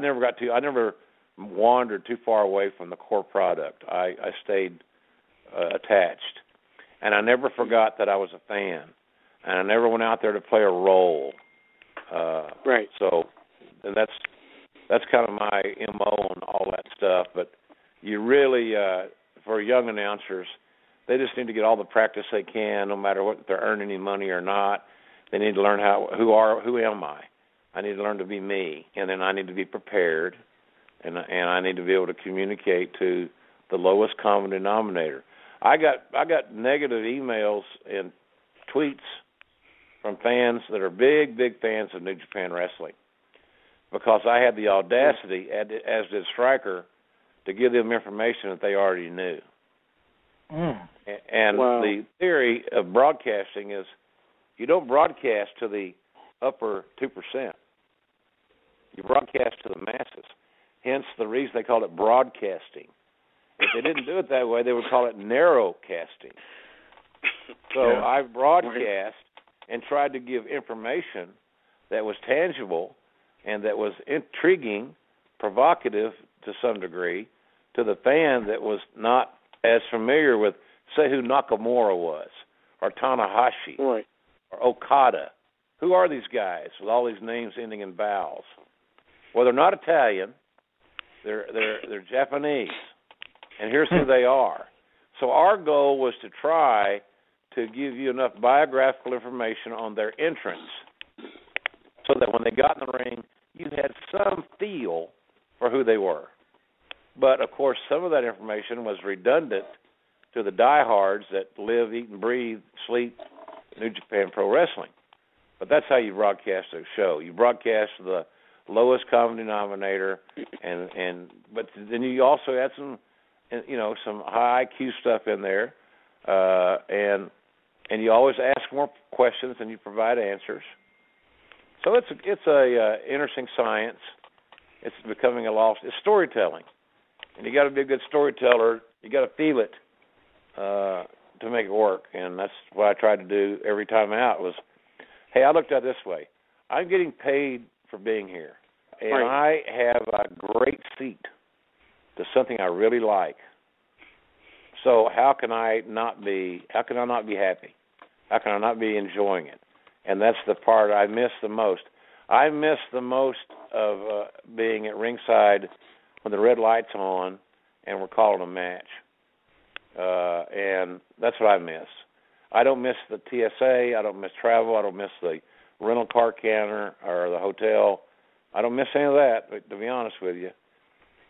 never wandered too far away from the core product. I stayed attached, and I never forgot that I was a fan, and I never went out there to play a role. Right. So, and that's kind of my MO on all that stuff. But you really, for young announcers, they just need to get all the practice they can, no matter what they're earning any money or not. They need to learn who am I? I need to learn to be me, and then I need to be prepared, and I need to be able to communicate to the lowest common denominator. I got negative emails and tweets from fans that are big fans of New Japan Wrestling, because I had the audacity, as did Stryker, to give them information that they already knew. And the theory of broadcasting is you don't broadcast to the upper 2%. You broadcast to the masses. Hence the reason they call it broadcasting. If they didn't do it that way, they would call it narrowcasting. So I broadcast and tried to give information that was tangible and that was intriguing, provocative to some degree, to the fan that was not as familiar with, say, who Nakamura was, or Tanahashi, or Okada. Who are these guys with all these names ending in vowels? Well, they're not Italian. They're Japanese, and here's who they are. So our goal was to try to give you enough biographical information on their entrance so that when they got in the ring, you had some feel for who they were. But, of course, some of that information was redundant to the diehards that live, eat, and breathe, sleep New Japan Pro Wrestling. But that's how you broadcast a show. You broadcast the lowest common denominator, but then you also add some high IQ stuff in there, and you always ask more questions and you provide answers. So it's a interesting science. It's becoming it's storytelling, and you got to be a good storyteller. You got to feel it to make it work, and that's what I tried to do every time out. Was, hey, I looked at it this way: I'm getting paid for being here, and I have a great seat to something I really like. So how can I not be happy? How can I not be enjoying it? And that's the part I miss the most. I miss the most of being at ringside when the red light's on and we're calling a match. And that's what I miss. I don't miss the TSA. I don't miss travel. I don't miss the rental car counter or the hotel. I don't miss any of that, to be honest with you.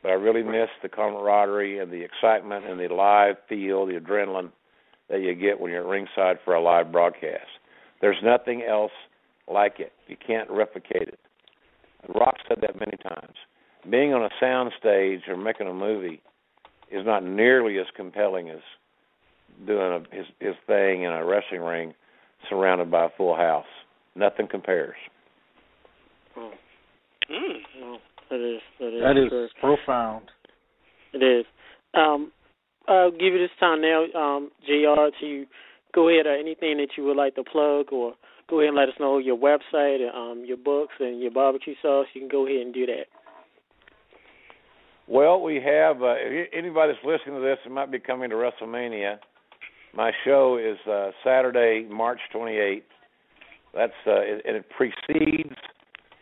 But I really miss the camaraderie and the excitement and the live feel, the adrenaline that you get when you're at ringside for a live broadcast. There's nothing else like it. You can't replicate it. Rock said that many times. Being on a sound stage or making a movie is not nearly as compelling as doing his thing in a wrestling ring surrounded by a full house. Nothing compares. That is profound. It is. I'll give you this time now, JR, to go ahead or anything that you would like to plug, or go ahead and let us know your website, your books, and your barbecue sauce. You can go ahead and do that. Well, we have, anybody that's listening to this that might be coming to WrestleMania, my show is Saturday, March 28th. That's and it precedes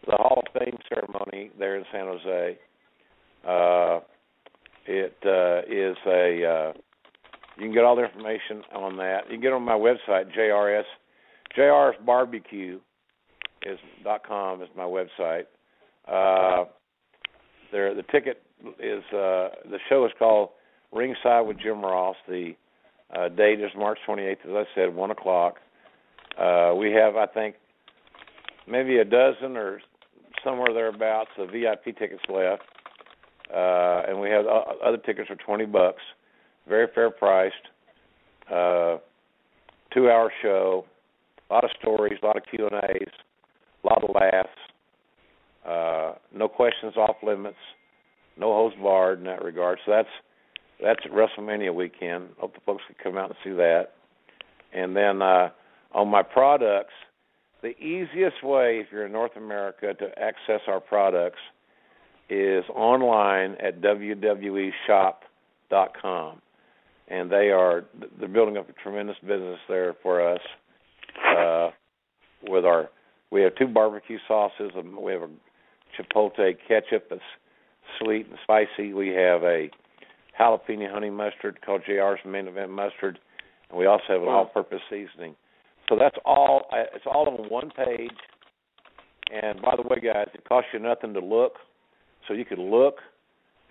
the Hall of Fame ceremony there in San Jose. It is you can get all the information on that. You can get on my website, JRSbarbecue.com is my website. The ticket is, the show is called Ringside with Jim Ross. The date is March 28th, as I said, 1 o'clock. We have, I think, maybe a dozen or somewhere thereabouts of VIP tickets left. And we have other tickets for $20, very fair priced. 2-hour show, a lot of stories, a lot of Q&As, a lot of laughs. No questions off limits, no holds barred in that regard. So that's WrestleMania weekend. Hope the folks can come out and see that. And then on my products, the easiest way, if you're in North America, to access our products is online at www.shop.com. And they're building up a tremendous business there for us. We have 2 barbecue sauces. We have a chipotle ketchup that's sweet and spicy. We have a jalapeno honey mustard called JR's Main Event Mustard, and we also have an all-purpose seasoning. So that's all. It's all on one page. And by the way, guys, it costs you nothing to look. So you can look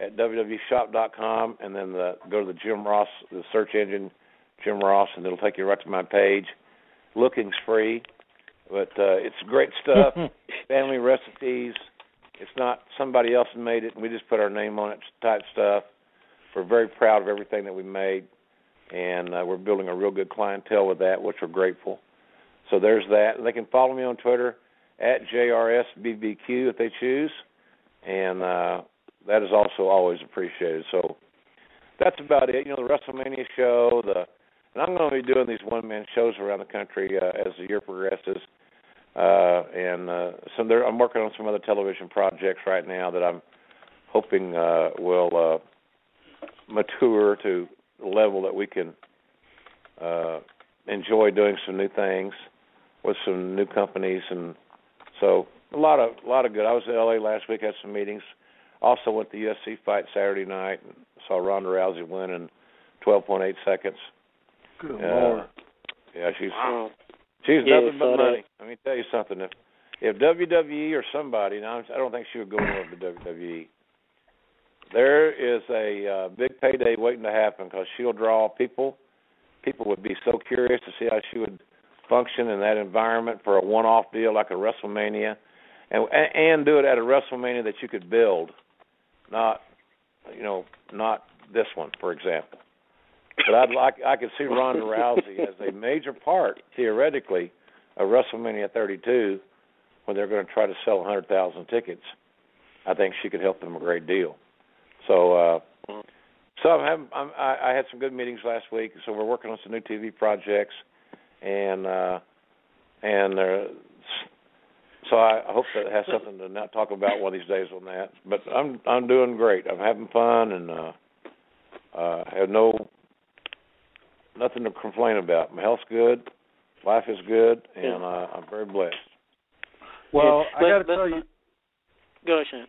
at www.shop.com and then go to the Jim Ross, the search engine, Jim Ross, and it'll take you right to my page. Looking's free, but it's great stuff. Family recipes, It's not somebody else made it and we just put our name on it type stuff. We're very proud of everything that we made, and we're building a real good clientele with that, which we're grateful. So there's that. They can follow me on Twitter at JRSBBQ if they choose, and that is also always appreciated. So that's about it. You know, the WrestleMania show, and I'm going to be doing these one-man shows around the country as the year progresses. I'm working on some other television projects right now that I'm hoping will mature to the level that we can enjoy doing some new things with some new companies, and so a lot of good. I was in LA last week, had some meetings. Also went to the UFC fight Saturday night and saw Ronda Rousey win in 12.8 seconds. Good Lord. Yeah, she's nothing but money. Let me tell you something. If WWE or somebody, now I don't think she would go over to WWE. There is a big payday waiting to happen because she'll draw people. People would be so curious to see how she would function in that environment for a one-off deal like a WrestleMania, and do it at a WrestleMania that you could build, not this one, for example. But I could see Ronda Rousey as a major part, theoretically, of WrestleMania 32 when they're going to try to sell 100,000 tickets. I think she could help them a great deal. So I had some good meetings last week. So we're working on some new TV projects, and so I hope that has something to not talk about one of these days on that. But I'm doing great. I'm having fun, and have nothing to complain about. My health's good, life is good, and I'm very blessed. Well, I got to tell you. Go ahead, Shane.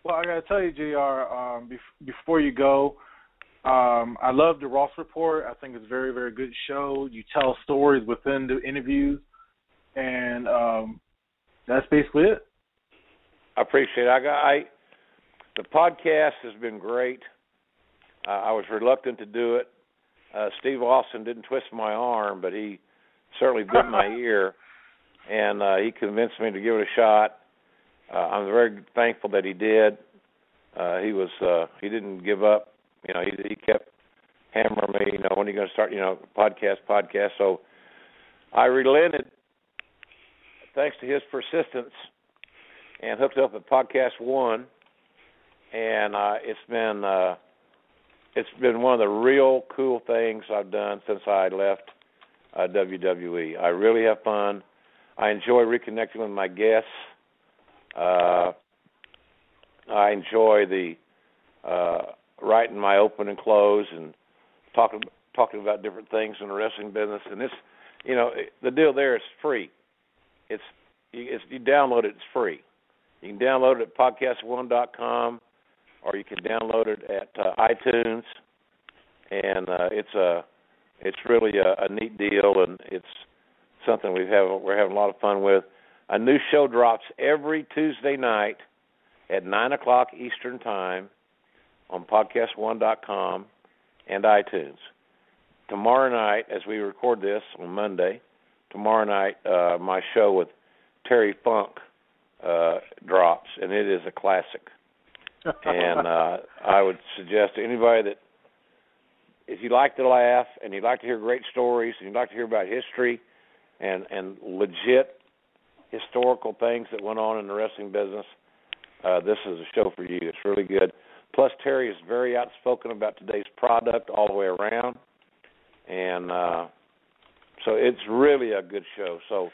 Well, I got to tell you, JR, before you go, I love the Ross Report. I think it's a very, very good show. You tell stories within the interviews, and that's basically it. I appreciate it. The podcast has been great. I was reluctant to do it. Steve Austin didn't twist my arm, but he certainly bit my ear, and he convinced me to give it a shot. I'm very thankful that he did. He didn't give up. You know, he kept hammering me. You know, when are you going to start? You know, podcast. So I relented, thanks to his persistence, and hooked up at Podcast One, and it's been one of the real cool things I've done since I left WWE. I really have fun. I enjoy reconnecting with my guests. I enjoy the writing my open and close and talking about different things in the wrestling business. And this, you know, the deal there is free. You download it. It's free. You can download it at podcastone.com, or you can download it at iTunes. And it's really a neat deal, and it's something we're having a lot of fun with. A new show drops every Tuesday night at 9 o'clock Eastern Time on podcastone.com and iTunes. Tomorrow night, as we record this on Monday, my show with Terry Funk drops, and it is a classic. And I would suggest to anybody that if you like to laugh and you'd like to hear great stories and you'd like to hear about history and legit historical things that went on in the wrestling business, this is a show for you. It's really good. Plus, Terry is very outspoken about today's product all the way around, and so it's really a good show. So,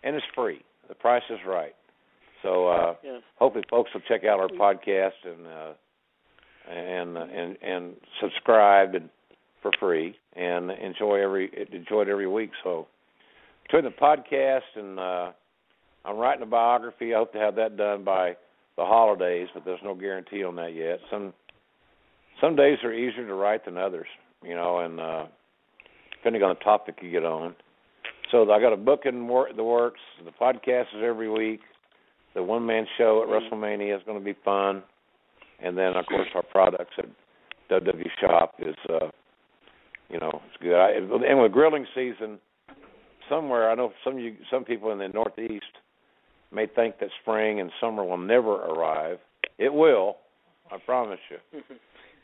and it's free. The price is right. So, hopefully, folks will check out our podcast and subscribe for free and enjoy it every week. So, between the podcast and I'm writing a biography. I hope to have that done by the holidays, but there's no guarantee on that yet. Some days are easier to write than others, you know, and depending on the topic you get on. So I got a book in the works. The podcast is every week. The one-man show at WrestleMania is going to be fun. And then, of course, our products at WWE Shop is, it's good. And with grilling season, somewhere, I know some people in the Northeast may think that spring and summer will never arrive. It will, I promise you.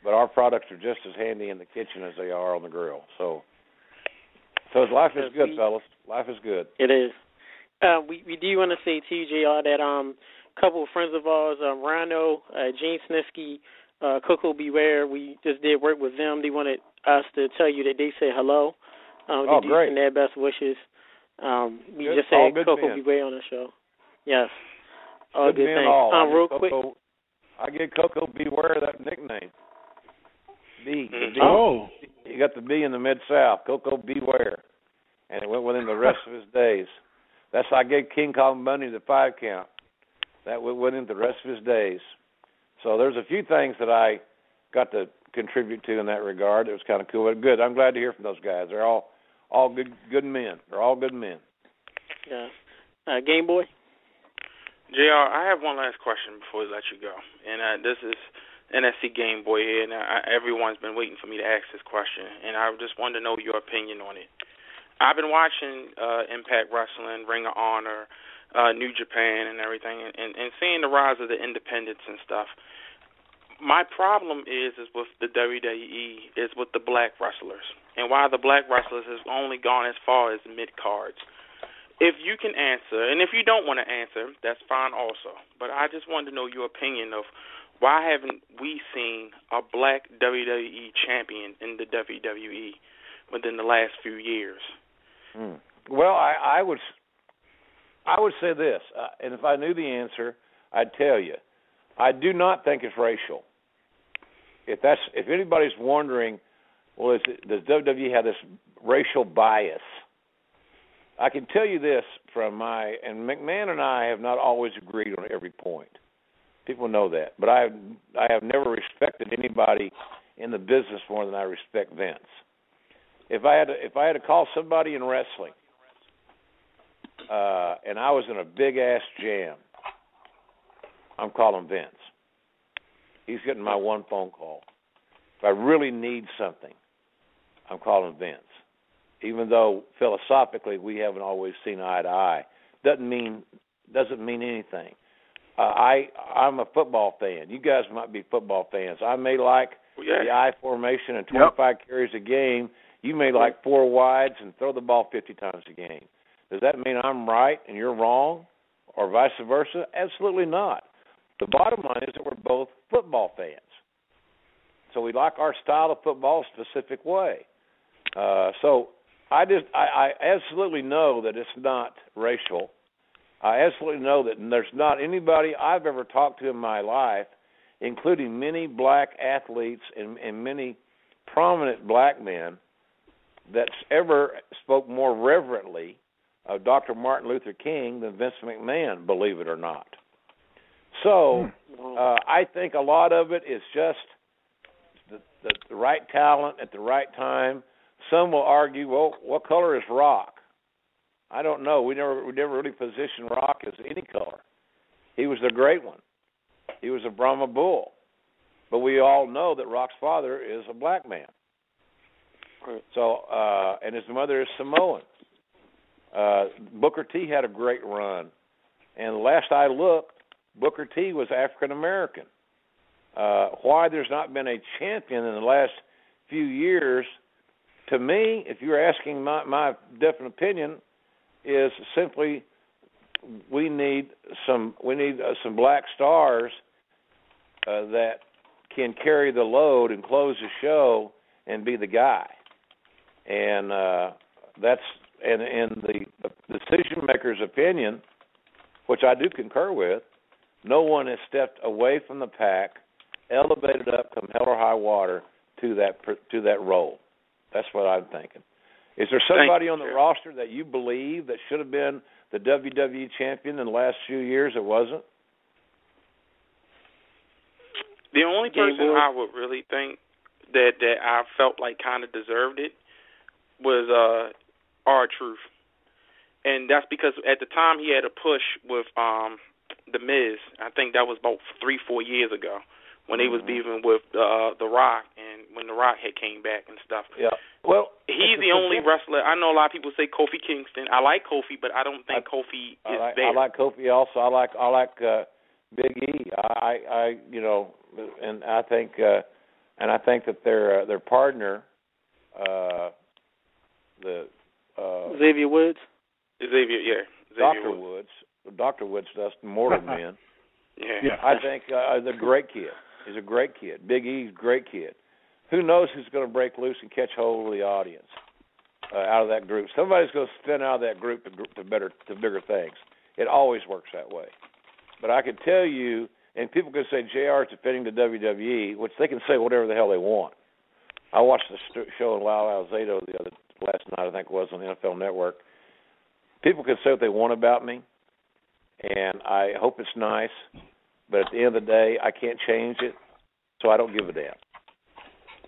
But our products are just as handy in the kitchen as they are on the grill. So life is good, fellas. Life is good. It is. We do want to say to you, JR, that a couple of friends of ours, Rhino, Gene Snitsky, Coco Beware, we just did work with them. They wanted us to tell you that they say hello. They do send their best wishes. We just said Coco Beware on the show. Yes. All good things. Real quick. I get Coco Beware that nickname. B. Oh. You got the B in the Mid-South, Coco Beware. And it went with him the rest of his days. That's I gave King Kong Bundy the 5 count. That went with him the rest of his days. So there's a few things that I got to contribute to in that regard. It was kind of cool. But good. I'm glad to hear from those guys. They're all good men. They're all good men. Yeah. Game Boy? JR, I have one last question before we let you go. And this is NSC Game Boy here, and everyone's been waiting for me to ask this question. And I just wanted to know your opinion on it. I've been watching Impact Wrestling, Ring of Honor, New Japan and everything, and seeing the rise of the independents and stuff. My problem is with the WWE is with the black wrestlers, and why the black wrestlers has only gone as far as mid-cards. If you can answer, and if you don't want to answer, that's fine also, but I just wanted to know your opinion of why haven't we seen a black WWE champion in the WWE within the last few years? Well, I would say this, and if I knew the answer, I'd tell you. I do not think it's racial. If anybody's wondering, well, does WWE have this racial bias? I can tell you this and McMahon and I have not always agreed on every point. People know that, but I have never respected anybody in the business more than I respect Vince. If I had to call somebody in wrestling, and I was in a big ass jam, I'm calling Vince. He's getting my one phone call. If I really need something, I'm calling Vince. Even though philosophically we haven't always seen eye to eye, doesn't mean anything. I'm a football fan. You guys might be football fans. I may like the I formation and 25 carries a game. You may like 4 wides and throw the ball 50 times a game. Does that mean I'm right and you're wrong, or vice versa? Absolutely not. The bottom line is that we're both football fans. So we like our style of football a specific way. So I absolutely know that it's not racial. I absolutely know that there's not anybody I've ever talked to in my life, including many black athletes and many prominent black men, that's ever spoke more reverently of Dr. Martin Luther King than Vince McMahon, believe it or not. So I think a lot of it is just the right talent at the right time. Some will argue, well, what color is Rock? I don't know. We never really positioned Rock as any color. He was the great one. He was a Brahma bull. But we all know that Rock's father is a black man. So, and his mother is Samoan. Booker T had a great run. And last I looked, Booker T was African American. Why there's not been a champion in the last few years, to me, if you're asking my definite opinion, is simply we need some black stars that can carry the load and close the show and be the guy. And that's in the decision maker's opinion, which I do concur with. No one has stepped away from the pack, elevated up, come hell or high water to that role. That's what I'm thinking. Is there somebody on the roster that you believe that should have been the WWE champion in the last few years that wasn't? The only person I would really think that I felt like kind of deserved it was R-Truth. And that's because at the time he had a push with The Miz. I think that was about 3-4 years ago when they was beefing with The Rock, and when The Rock had came back and stuff. Yeah. Well, he's the only wrestler. I know a lot of people say Kofi Kingston. I like Kofi, but I don't think Kofi is there. I like Kofi also. I like Big E. I and I think that their partner, Xavier Woods. Dr. Woods does Mortal Men. Yeah. I think he's a great kid. He's a great kid. Big E's a great kid. Who knows who's going to break loose and catch hold of the audience out of that group? Somebody's going to spin out of that group to bigger things. It always works that way. But I can tell you, and people can say JR is defending the WWE, which they can say whatever the hell they want. I watched the show in Wow Zato last night, I think it was, on the NFL Network. People can say what they want about me, and I hope it's nice, but at the end of the day, I can't change it, so I don't give a damn.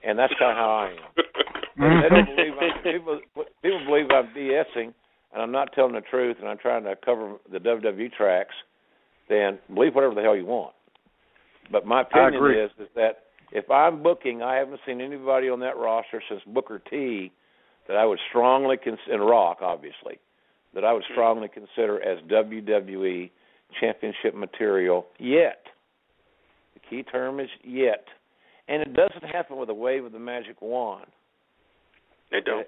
And that's kind of how I am. They don't believe people believe I'm BSing, and I'm not telling the truth, and I'm trying to cover the WWE tracks. Then believe whatever the hell you want. But my opinion is that if I'm booking, I haven't seen anybody on that roster since Booker T that I would strongly consider, and Rock obviously, that I would strongly consider as WWE championship material yet. The key term is yet. And it doesn't happen with a wave of the magic wand. It don't.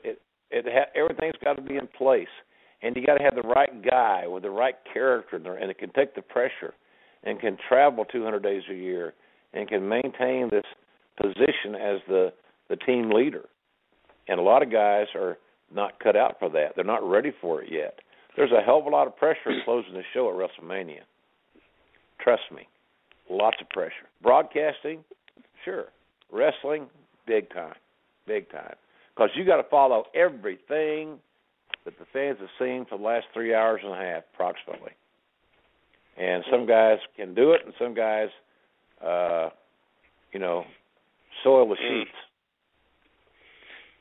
Everything's got to be in place. And you got to have the right guy with the right character, and it can take the pressure and can travel 200 days a year and can maintain this position as the team leader. And a lot of guys are not cut out for that. They're not ready for it yet. There's a hell of a lot of pressure in closing the show at WrestleMania. Trust me, lots of pressure. Broadcasting, sure. Wrestling, big time. Because you got to follow everything that the fans have seen for the last 3 hours and a half, approximately. And some guys can do it, and some guys, soil the sheets.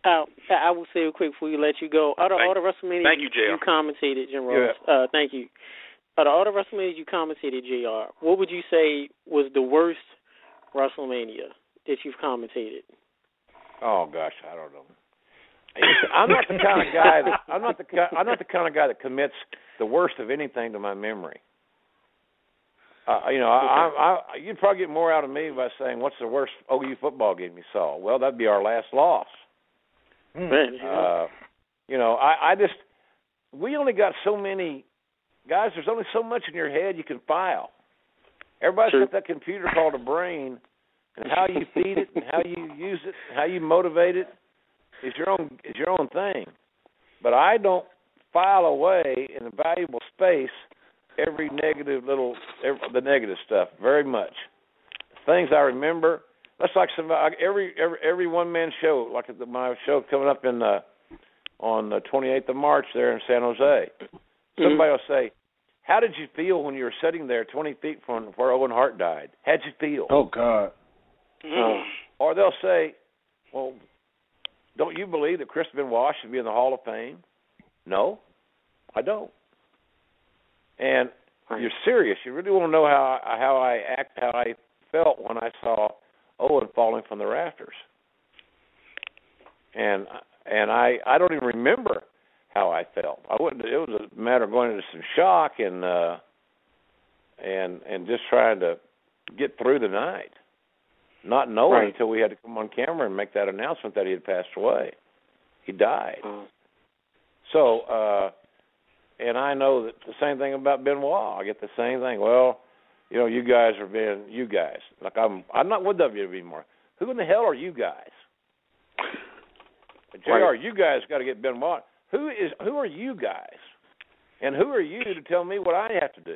I will say real quick before you let you go. Out of all the WrestleMania you commentated, Jim Ross, thank you. Out of all the WrestleMania you commentated, JR, what would you say was the worst WrestleMania that you've commentated? Oh gosh, I don't know. I'm not the kind of guy that commits the worst of anything to my memory. You'd probably get more out of me by saying, "What's the worst OU football game you saw?" Well, that'd be our last loss. We only got so many guys. There's only so much in your head you can file. Everybody's got that computer called a brain, and how you feed it, and how you use it, and how you motivate it is your own thing. But I don't file away in a valuable space the negative stuff very much. Things I remember. That's like every one-man show, like my show coming up on the 28th of March there in San Jose. Somebody will say, "How did you feel when you were sitting there 20 feet from where Owen Hart died? How'd you feel?" Oh, God. Or they'll say, "Well, don't you believe that Chris Benoit should be in the Hall of Fame?" No, I don't. And you're serious. You really want to know how I felt when I saw Owen falling from the rafters. And I don't even remember how I felt. It was a matter of going into some shock and just trying to get through the night, not knowing until we had to come on camera and make that announcement that he had passed away. He died. So, and I know that the same thing about Benoit. I get the same thing. Well, you guys are being you guys. Like I'm not with WWE anymore. Who in the hell are you guys? JR, you guys got to get Benoit. Who are you guys? And who are you to tell me what I have to do?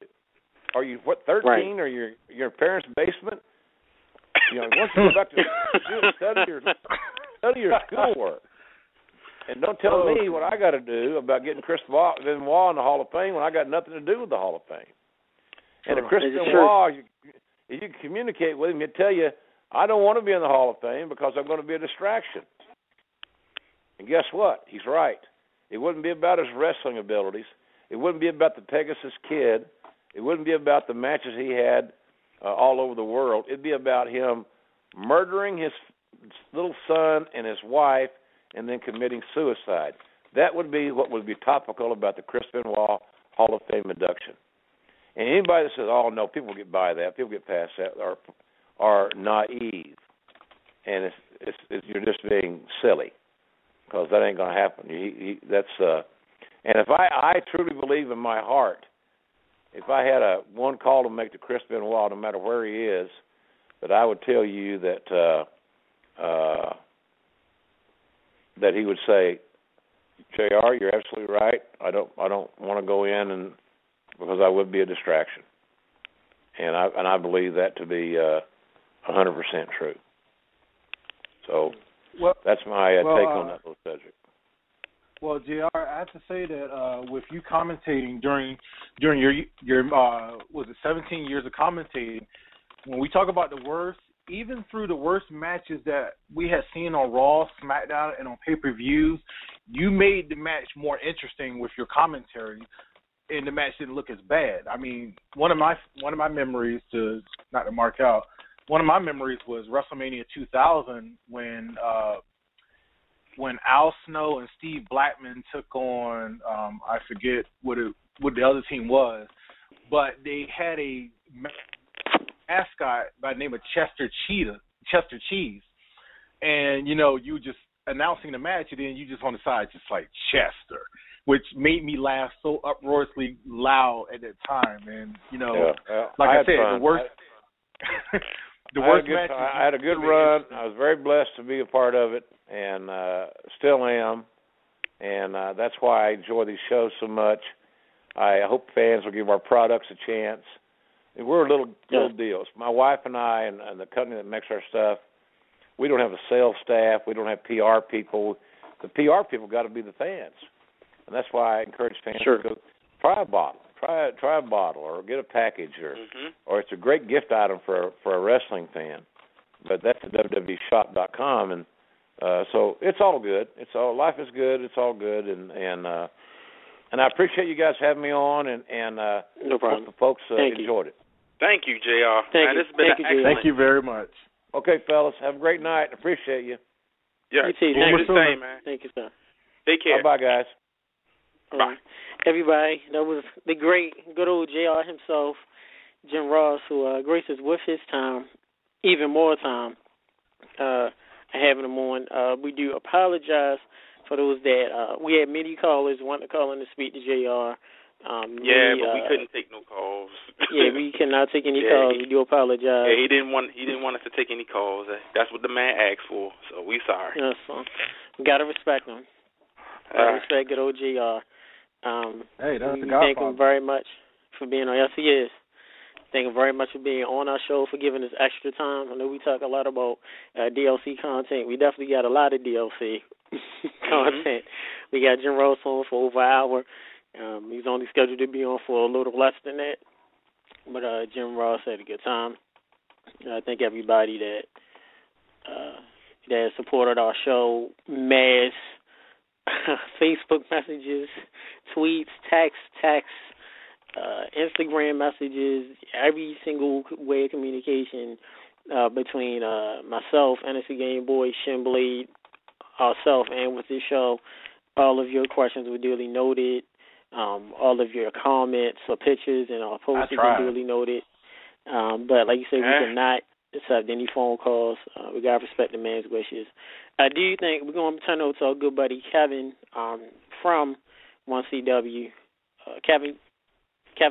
Are you 13 or your parents' basement? Once you go back to study your schoolwork. And don't tell me what I got to do about getting Chris Benoit in the Hall of Fame when I got nothing to do with the Hall of Fame. And if Chris Benoit, if you communicate with him, he'll tell you, I don't want to be in the Hall of Fame because I'm going to be a distraction. And guess what? He's right. It wouldn't be about his wrestling abilities. It wouldn't be about the Pegasus Kid. It wouldn't be about the matches he had all over the world. It'd be about him murdering his little son and his wife and then committing suicide. That would be what would be topical about the Chris Benoit Hall of Fame induction. And anybody that says, "Oh no, people get by that, people get past that," are naive, and you're just being silly, because that ain't going to happen. And if I truly believe in my heart, if I had one call to make to Chris Benoit, no matter where he is, that I would tell you that that he would say, "JR, you're absolutely right. I don't want to go in and because I would be a distraction," and I believe that to be 100% true. So that's my take on that little subject. Well, JR, I have to say that with you commentating during your was it 17 years of commentating, when we talk about the worst, even through the worst matches that we had seen on Raw, SmackDown, and on pay-per-views, you made the match more interesting with your commentary, and the match didn't look as bad. I mean, one of my memories, not to mark out, one of my memories was WrestleMania 2000 when Al Snow and Steve Blackman took on I forget what the other team was, but they had a mascot by the name of Chester Cheese, and you just announcing the match, and then you just on the side just like Chester, which made me laugh so uproariously loud at that time. And like I said, the worst. The worst match. I had a good run. I was very blessed to be a part of it, and still am. And that's why I enjoy these shows so much. I hope fans will give our products a chance. And we're little deals. My wife and I and the company that makes our stuff, we don't have a sales staff. We don't have PR people. The PR people got to be the fans. And that's why I encourage fans to go try a bottle. Try a bottle or get a package or it's a great gift item for a wrestling fan. But that's at www.shop.com, and so it's all good. Life is good. It's all good, and I appreciate you guys having me on, and no problem. Hope the folks enjoyed it. Thank you, JR. Thank you. Thank you very much. Okay, fellas, have a great night. Appreciate you. Yeah, you too. Thank you, same, man. Thank you, sir. Take care. Bye, guys. Bye. Everybody, that was the great, good old JR himself, Jim Ross, who graces with his time, even more time, having him on. We do apologize for those that we had many callers wanting to call in to speak to JR. But we couldn't take no calls. Yeah, we cannot take any calls. We do apologize. Yeah, he didn't want us to take any calls. That's what the man asked for. So we sorry. Yes, so we gotta respect him. Respect good old JR. Hey, that's we thank him very much for being on. Yes, he is. Thank him very much for being on our show, for giving us extra time. I know we talk a lot about DLC content. We definitely got a lot of DLC content. We got Jim Ross on for over an hour. He's only scheduled to be on for a little less than that. But Jim Ross had a good time. I thank everybody that supported our show. Mass Facebook messages, tweets, texts, Instagram messages, every single way of communication between myself, NSC Game Boy, Shinblade, ourselves, and with this show. All of your questions were duly noted. All of your comments or pictures and our posts were duly noted. But like you said, we cannot accept any phone calls. We got to respect the man's wishes. I do think we're going to turn over to our good buddy Kevin from 1CW. Kevin,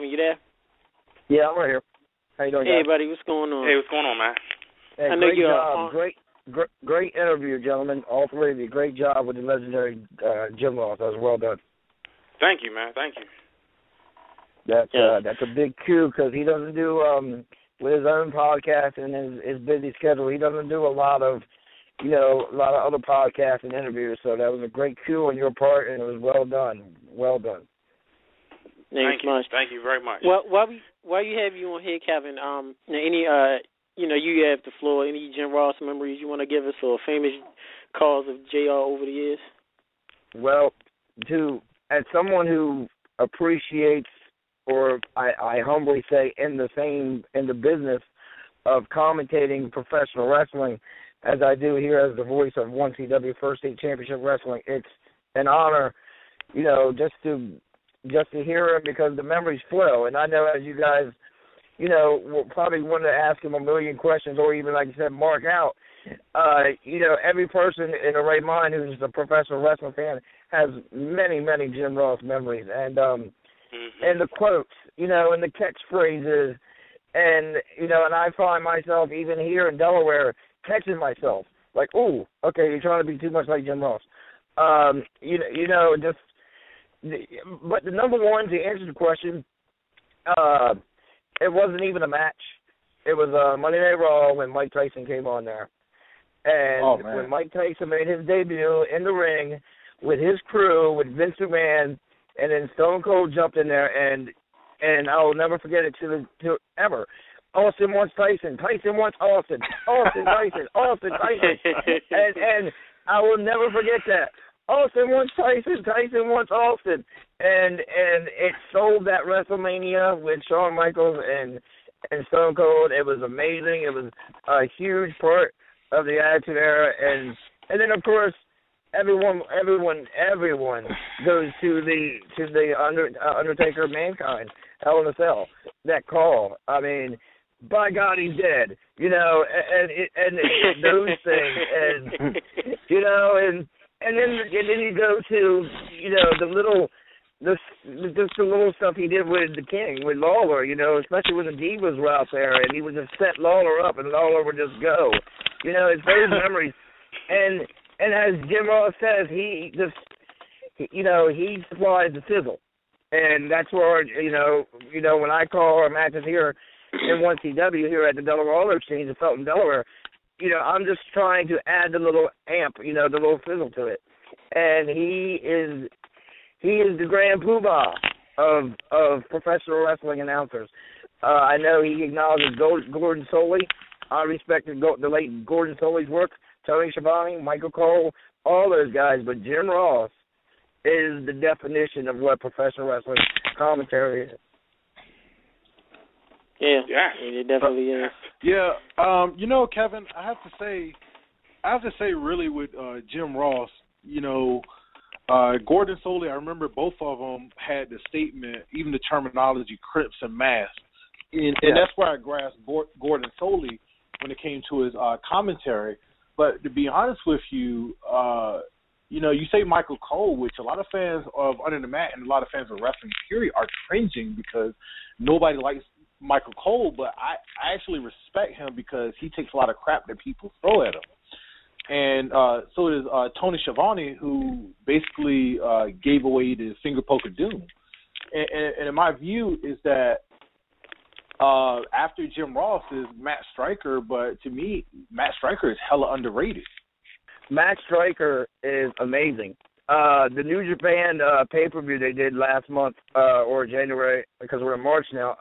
you there? Yeah, I'm right here. How you doing, Hey, guys? buddy, what's going on? Hey, what's going on, man? Hey, I know great job. Great interview, gentlemen. All three of you. Great job with the legendary Jim Ross. That was well done. Thank you, man. Thank you. That's a big cue because he doesn't do with his own podcast and his busy schedule. He doesn't do a lot of other podcasts and interviews. So that was a great cue on your part, and it was well done. Well done. Thank you much. Thank you very much. Well, while you have you on here, Kevin, you have the floor. Any Jim Ross memories you want to give us, or famous calls of JR over the years? Well, as someone who appreciates, or I humbly say, in the business commentating professional wrestling as I do here as the voice of 1CW First State Championship Wrestling. It's an honor, just to hear him because the memories flow. And I know as you guys, will probably want to ask him a million questions or even, like you said, mark out. Every person in the right mind who's a professional wrestling fan has many, many Jim Ross memories. And and the quotes, and the catchphrases. And, and I find myself even here in Delaware catching myself. Like, ooh, okay, you're trying to be too much like Jim Ross. But the number one, to answer the question, it wasn't even a match. It was Monday Night Raw when Mike Tyson came on there. And when Mike Tyson made his debut in the ring with his crew, with Vince McMahon, and then Stone Cold jumped in there, and I will never forget it to ever. Austin wants Tyson. Tyson wants Austin. Austin Tyson. Austin Tyson. And I will never forget that. Austin wants Tyson. Tyson wants Austin. And it sold that WrestleMania with Shawn Michaels and Stone Cold. It was amazing. It was a huge part of the Attitude Era. And then of course everyone goes to the Undertaker Mankind Hell in a Cell. That call. I mean, by God, he's dead. And those things, and then you go to the little stuff he did with the King, with Lawler. Especially when the Divas were out there, and he would just set Lawler up, and Lawler would just go. It's those memories, and as Jim Ross says, he supplies the sizzle. And that's where, when I call our matches here in 1CW here at the Delaware Auto Exchange in Felton, Delaware, I'm just trying to add the little amp, the little fizzle to it. And he is the grand poobah of professional wrestling announcers. I know he acknowledges Gordon Soley. I respect the late Gordon Soley's work, Tony Schiavone, Michael Cole, all those guys. But Jim Ross is the definition of what professional wrestling commentary is. Yeah, it definitely is. Yeah, Kevin, I have to say, really, with Jim Ross, Gordon Soley, I remember both of them had the statement, even the terminology, Crips and Mass, and that's where I grasped Gordon Soley when it came to his commentary. But to be honest with you, you say Michael Cole, which a lot of fans of Under the Mat and a lot of fans of wrestling period are cringing because nobody likes Michael Cole, but I actually respect him because he takes a lot of crap that people throw at him. And so does Tony Schiavone, who basically gave away the finger poke of doom. And in my view is that after Jim Ross is Matt Striker, but to me, Matt Striker is hella underrated. Matt Striker is amazing. The New Japan pay-per-view they did last month or January, because we're in March now,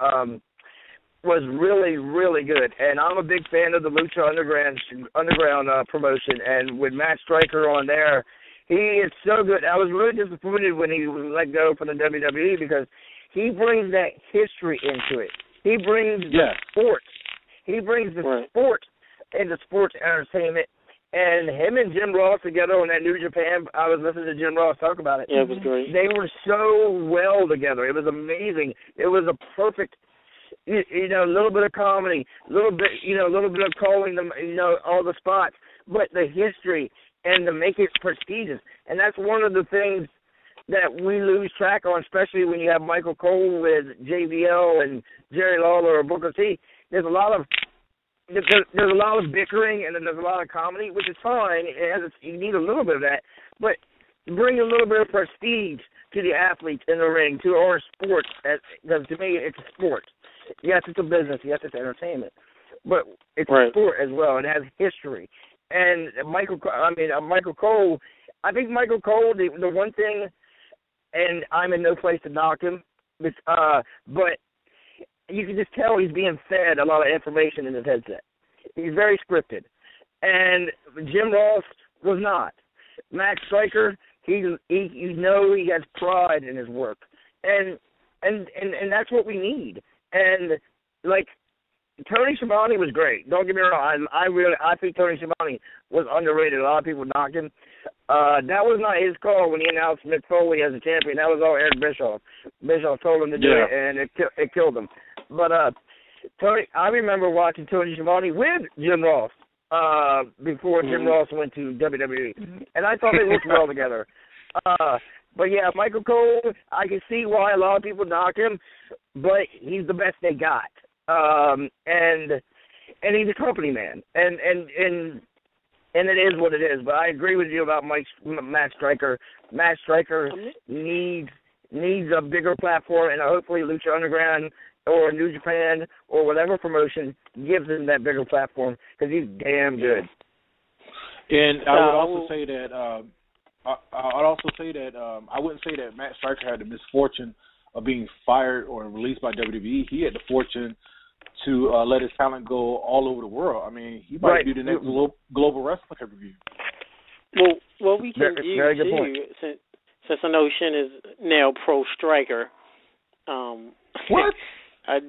was really, really good. And I'm a big fan of the Lucha Underground promotion. And with Matt Striker on there, he is so good. I was really disappointed when he was let go from the WWE because he brings that history into it. He brings the sports. He brings the sport into sports entertainment. And him and Jim Ross together on that New Japan, I was listening to Jim Ross talk about it. Yeah, it was great. They were so well together. It was amazing. It was a perfect, a little bit of comedy, a little bit of calling them, all the spots, but the history and to make it prestigious. And that's one of the things that we lose track on, especially when you have Michael Cole with JBL and Jerry Lawler or Booker T. There's a lot of bickering and then there's a lot of comedy, which is fine. You need a little bit of that, but bring a little bit of prestige to the athletes in the ring, to our sports. Because to me, it's a sport. Yes, it's a business. Yes, it's entertainment, but it's a sport as well. It has history. And Michael Cole. I think Michael Cole. The one thing, and I'm in no place to knock him, but you can just tell he's being fed a lot of information in his headset. He's very scripted. And Jim Ross was not. Max Striker, he has pride in his work. And that's what we need. And like Tony Schiavone was great. Don't get me wrong. I think Tony Schiavone was underrated. A lot of people knocked him. That was not his call when he announced Mick Foley as a champion. That was all Eric Bischoff. Bischoff told him to do it, and it killed him. But I remember watching Tony Schiavone with Jim Ross before Jim Ross went to WWE, and I thought they worked well together. But yeah, Michael Cole, I can see why a lot of people knock him, but he's the best they got. And he's a company man, and it is what it is. But I agree with you about Matt Striker. Matt Striker needs a bigger platform, and hopefully Lucha Underground or New Japan or whatever promotion gives him that bigger platform because he's damn good. And I would also say that I wouldn't say that Matt Striker had the misfortune of being fired or released by WWE. He had the fortune to let his talent go all over the world. I mean, he might do the next global wrestling pay-per-view. Well, we can use you since I know Shin is now pro striker. What?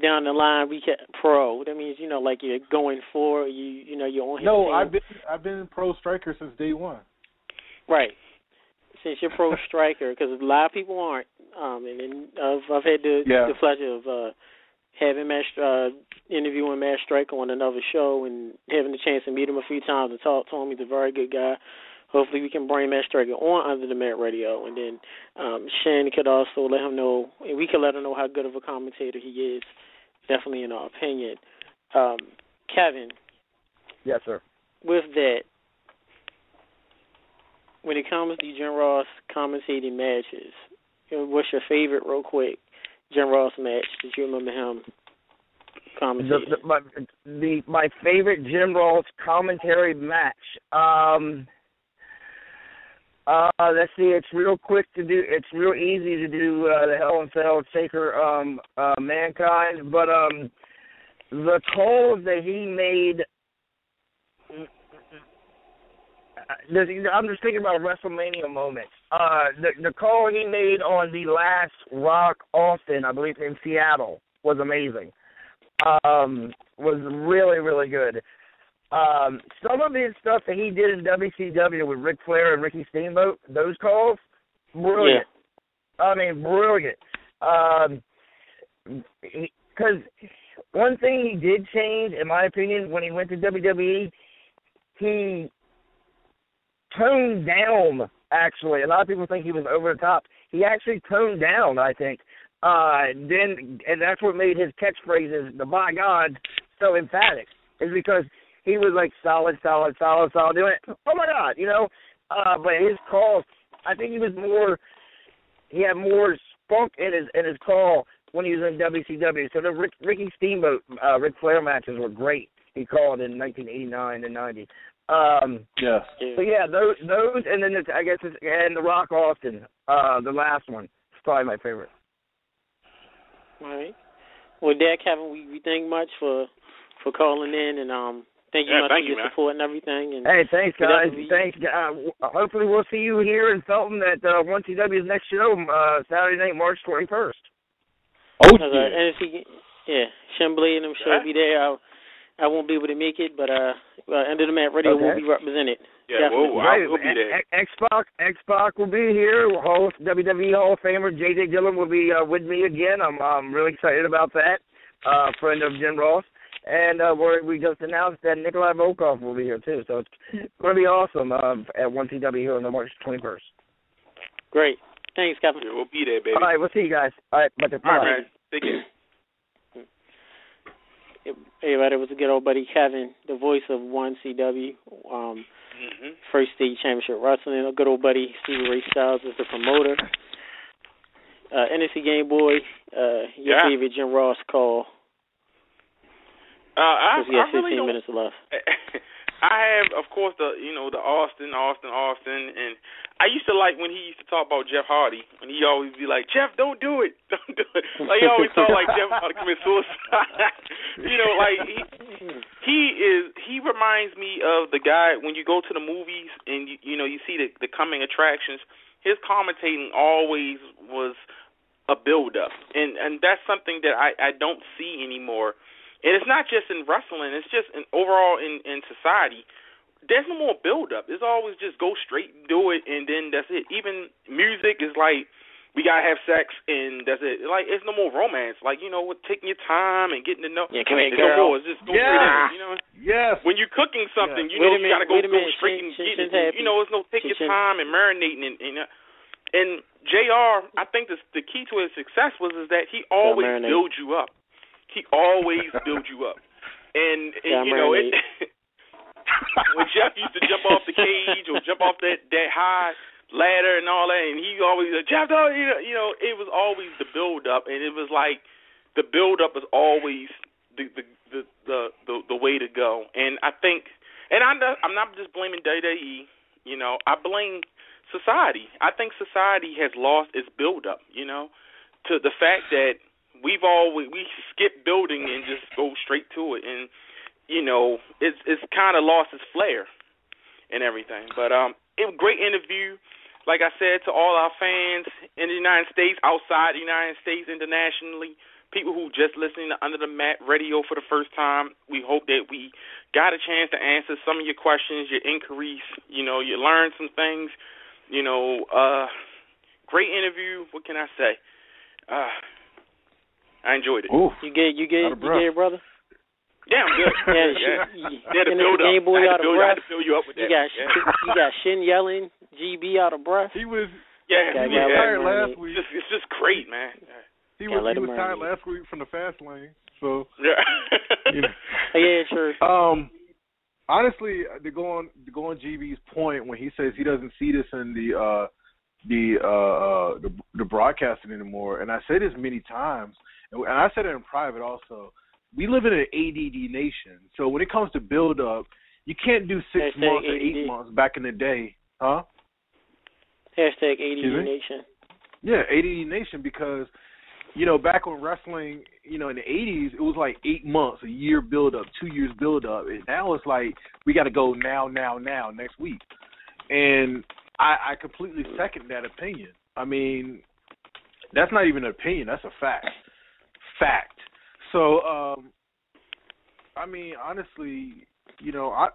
Down the line, we get pro. That means like you're going for you're on his team. I've been pro striker since day one. Right. Since you're pro striker, because a lot of people aren't. And then I've had the pleasure of interviewing Matt Striker on another show and having the chance to meet him a few times and talk to him. He's a very good guy. Hopefully we can bring Matt Striker on Under the Mat Radio, and then Shane could also let him know, and we could let him know how good of a commentator he is, definitely in our opinion. Kevin. Yes, sir. With that, when it comes to Jim Ross commentating matches, what's your favorite, real quick, Jim Ross match that you remember him commentating? My favorite Jim Ross commentary match. Let's see. It's real quick to do. It's real easy to do the Hell in Cell Taker Mankind, but the calls that he made. I'm just thinking about WrestleMania moments. The call he made on the last Rock Austin, I believe in Seattle, was amazing. Was really, really good. Some of his stuff that he did in WCW with Ric Flair and Ricky Steamboat, those calls, brilliant. Yeah. I mean, brilliant. Because one thing he did change, in my opinion, when he went to WWE, he toned down, actually. A lot of people think he was over the top. He actually toned down, I think. And that's what made his catchphrases, the by God, so emphatic, is because he was like solid, doing it. Oh my God, But his calls, I think he had more spunk in his call when he was in WCW. So the Ricky Steamboat, Ric Flair matches were great. He called in 1989 and 90. Yes. So yeah, those, and then and the Rock Austin, the last one, is probably my favorite. All right. Well, Dad, Kevin, we thank much for calling in, and thank you much for your support and everything. And hey, thanks, guys. Thanks. Hopefully we'll see you here in Felton at 1TW's next show, Saturday night, March 21st. Oh, Shimbley and I'm sure will be there. I won't be able to make it, but Under the Mat Radio will be represented. Yeah, we'll be there. X-Pac will be here. WWE Hall of Famer J.J. Dillon will be with me again. I'm really excited about that. Friend of Jim Ross. And we just announced that Nikolai Volkov will be here, too. So it's going to be awesome at 1TW here on March 21st. Great. Thanks, Kevin. Yeah, we'll be there, baby. All right, we'll see you guys. All right, bye. All right, take care. Everybody, it was a good old buddy Kevin, the voice of 1CW, First State Championship Wrestling. A good old buddy Stevie Ray Styles is the promoter. NSC Game Boy, your favorite Jim Ross call. We have 15 minutes left. I have, of course, the Austin, and I used to like when he used to talk about Jeff Hardy, and he always be like, Jeff, don't do it. Like he always talk like Jeff Hardy commit suicide. He reminds me of the guy when you go to the movies and you see the coming attractions. His commentating always was a build up, and that's something that I don't see anymore. And it's not just in wrestling, it's just overall in society. There's no more build-up. It's always just go straight and do it, and then that's it. Even music is like, we got to have sex, and that's it. Like, it's no more romance. Like, taking your time and getting to know. Yeah, come here, it's girl. no more. It's just go straight in, Yes. When you're cooking something, you got to go straight and get it. It's no taking your time and marinating. And JR, I think the key to his success is that he always builds you up. He always builds you up. And when Jeff used to jump off the cage or jump off that high ladder and all that, and he always Jeff, it was always the build up, and it was like the build up is always the way to go. And I think, and I'm not just blaming WWE, I blame society. I think society has lost its build up, to the fact that we skip building and just go straight to it, and it's kind of lost its flair and everything. But it was a great interview. Like I said, to all our fans in the United States, outside the United States, internationally, people who just listening to Under the Mat Radio for the first time, we hope that we got a chance to answer some of your questions, your inquiries. You learned some things. Great interview. What can I say? I enjoyed it. You get brother? Yeah, I'm good. The Game Boy out of breath. I had to fill you up with that. You got Shin yelling, GB out of breath. He was tired last week. It's just great, man. He was tired last week from the fast lane. So yeah, true. Honestly, to go on GB's point when he says he doesn't see this in the broadcasting anymore, and I say this many times, and I said it in private also. We live in an ADD nation, so when it comes to build up, you can't do 6 months or 8 months back in the day, huh? Hashtag ADD nation. Yeah, ADD nation, because back when wrestling, in the 80s, it was like 8 months, a year build up, 2 years build up, and now it's like we got to go now, next week, and I completely second that opinion. I mean, that's not even an opinion; that's a fact. So, I mean, honestly,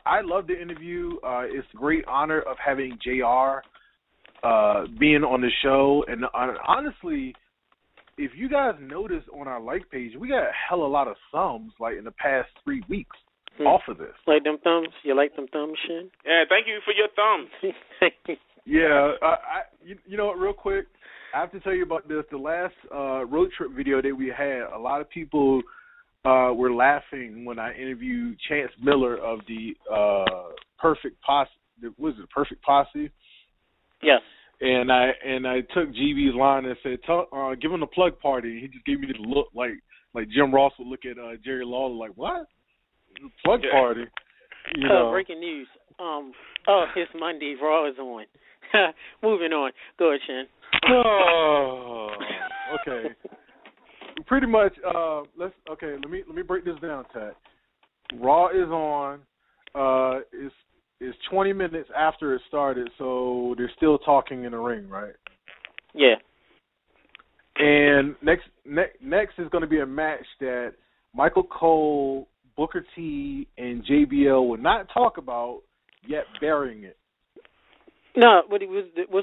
I love the interview. It's a great honor of having JR being on the show. And honestly, if you guys notice on our like page, we got a hell of a lot of thumbs, like, in the past 3 weeks off of this. Like them thumbs? You like them thumbs, Shin? Yeah, thank you for your thumbs. Yeah, you know what, real quick, I have to tell you about this. The last road trip video that we had, a lot of people were laughing when I interviewed Chance Miller of the Perfect Posse. Was it Perfect Posse? Yes. And I took GB's line and said, "Give him the plug party." He just gave me this look like Jim Ross would look at Jerry Lawler like, "What? Plug party?" Breaking news. It's Monday. Raw is on. Moving on. Go ahead, Shin. Oh, okay. Pretty much. Let me break this down, Tat. Raw is on. It's 20 minutes after it started, so they're still talking in the ring, right? Yeah. And next is going to be a match that Michael Cole, Booker T, and JBL will not talk about, yet burying it. No, what's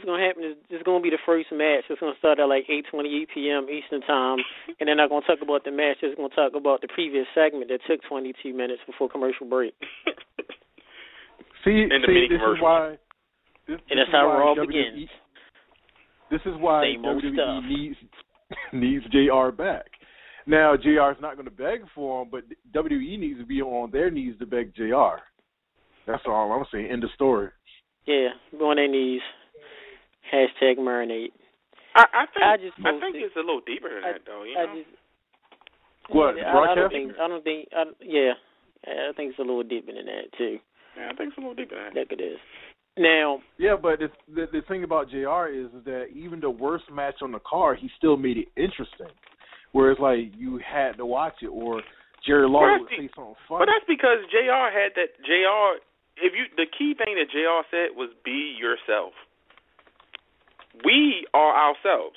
going to happen is it's going to be the first match. It's going to start at like 8:28 p.m. Eastern Time, and they're not going to talk about the match. They're going to talk about the previous segment that took 22 minutes before commercial break. This is why. And that's how Raw begins. This is why WWE needs JR back. Now, JR is not going to beg for him, but WWE needs to be on their knees to beg JR. That's all I'm saying. End of story. Yeah, go on their knees. Hashtag marinate. I think it's a little deeper than that, though. What? I don't think. I think it's a little deeper than that too. Yeah, I think it's a little deeper than that. I think it is. Now. Yeah, but the thing about JR is that even the worst match on the card, he still made it interesting. Whereas, like, you had to watch it, or Jerry Lawler would say something funny. But that's because JR had that. The key thing that JR said was be yourself. We are ourselves.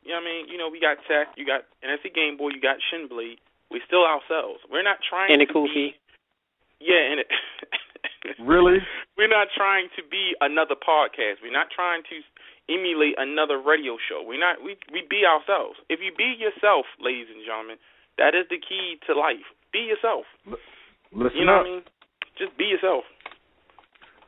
You know what I mean? We got Tech, you got NSC Game Boy, you got Shin Blade. We're still ourselves. We're not trying and to the be... Yeah, and it... Really? We're not trying to be another podcast. We're not trying to emulate another radio show. We be ourselves. If you be yourself, ladies and gentlemen, that is the key to life. Be yourself. Listen you know up. what I mean? Just be yourself.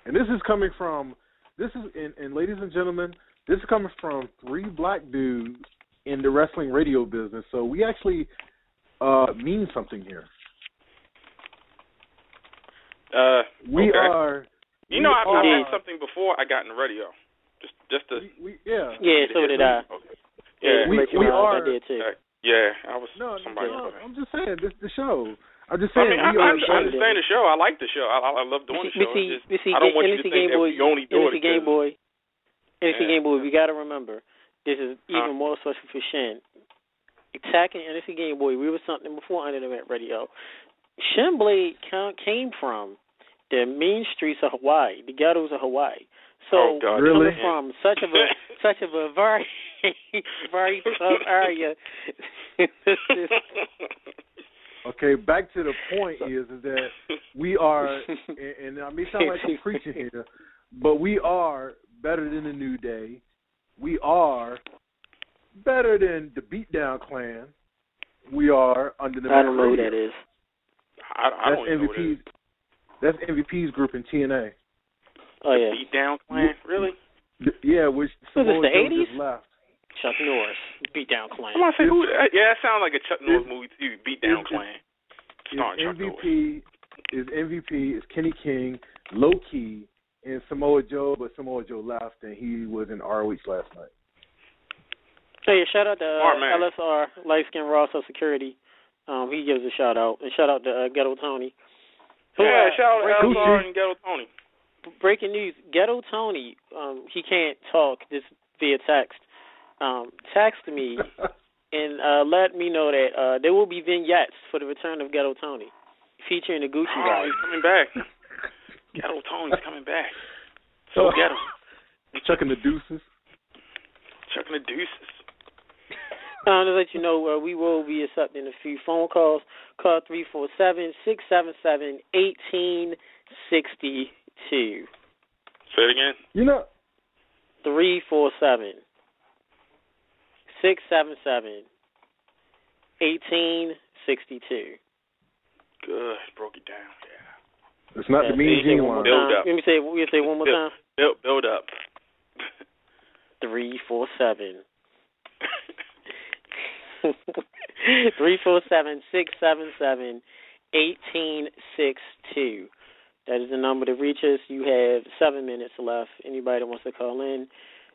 And this is coming from, and ladies and gentlemen, this is coming from 3 black dudes in the wrestling radio business. So we actually mean something here. We okay. are. You know, I did something before I got in the radio. Just to. Yeah. Yeah, so did I. Okay. Yeah, we are. I did too. Yeah, I was. No, somebody. I'm just saying, this the show. I'm just saying. I understand the show. I like the show. I love doing the show. I don't want you to think that we only do it Game Boy. NXT Game Boy, we got to remember, this is even more special for Shin. Attacking NXT Game Boy, we were something before Under the Mat Radio. Shin Blade came from the mean streets of Hawaii, the ghettos of Hawaii. So really? Coming from such of a very very tough area. Okay, back to the point is that we are, and I may sound like I'm preaching here, but we are better than the New Day. We are better than the Beatdown Clan. We are Under the Mat. I don't know who that is. I don't even know what it is. That's MVP's group in TNA. Oh, yeah. Beatdown Clan? Really? Yeah, which Samoa the Joe 80s? just left. Chuck Norris, Beatdown Clan. I'm about to say, yeah, that sounds like a Chuck Norris movie too, Beatdown Clan. His MVP is Kenny King, Low Key, and Samoa Joe, but Samoa Joe left, and he was in ROH last night. Hey, shout out to LSR, Light Skin Raw Social Security. He gives a shout out. And shout out to Ghetto Tony. Yeah, shout out to LSR and Ghetto Tony. Breaking news, Ghetto Tony, he can't talk just via text. Text me and let me know that there will be vignettes for the return of Ghetto Tony, featuring the Gucci guy. He's coming back. Ghetto Tony's coming back. So ghetto. Chucking the deuces. Chucking the deuces. To let you know, we will be accepting a few phone calls. Call 347-677-1862. Say it again. 347-677-1862. Good. Broke it down. Yeah. It's not the Mean Gene line. Build up. Let me say one more time. Build up. 347. 347-677-1862. That is the number to reach us. You have 7 minutes left. Anybody that wants to call in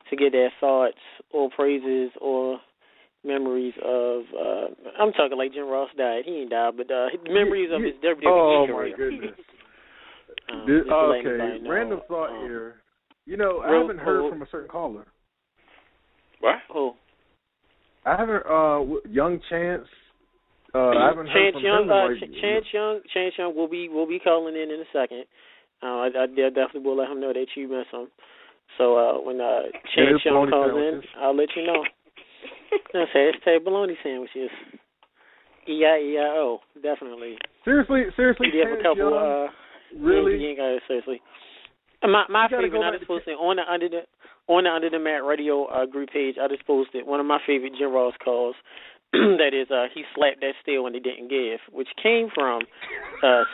to get their thoughts or praises or memories of, I'm talking like Jim Ross died. He ain't died, but memories of his WWE career. Oh, my goodness. Okay, random thought here. I haven't heard from a certain caller. What? Who? I haven't, Young Chance. I haven't heard from him. Chance Young will be calling in a second. I definitely will let him know that you miss him. So when Chance Young calls in, I'll let you know. That's hashtag bologna sandwiches. E-I-E-I-O, definitely. Seriously, you have a couple. Really? You ain't got it, seriously. My favorite. I just posted on the Under the Mat Radio group page. I just posted one of my favorite Jim Ross calls. That is, he slapped that steel when they didn't give, which came from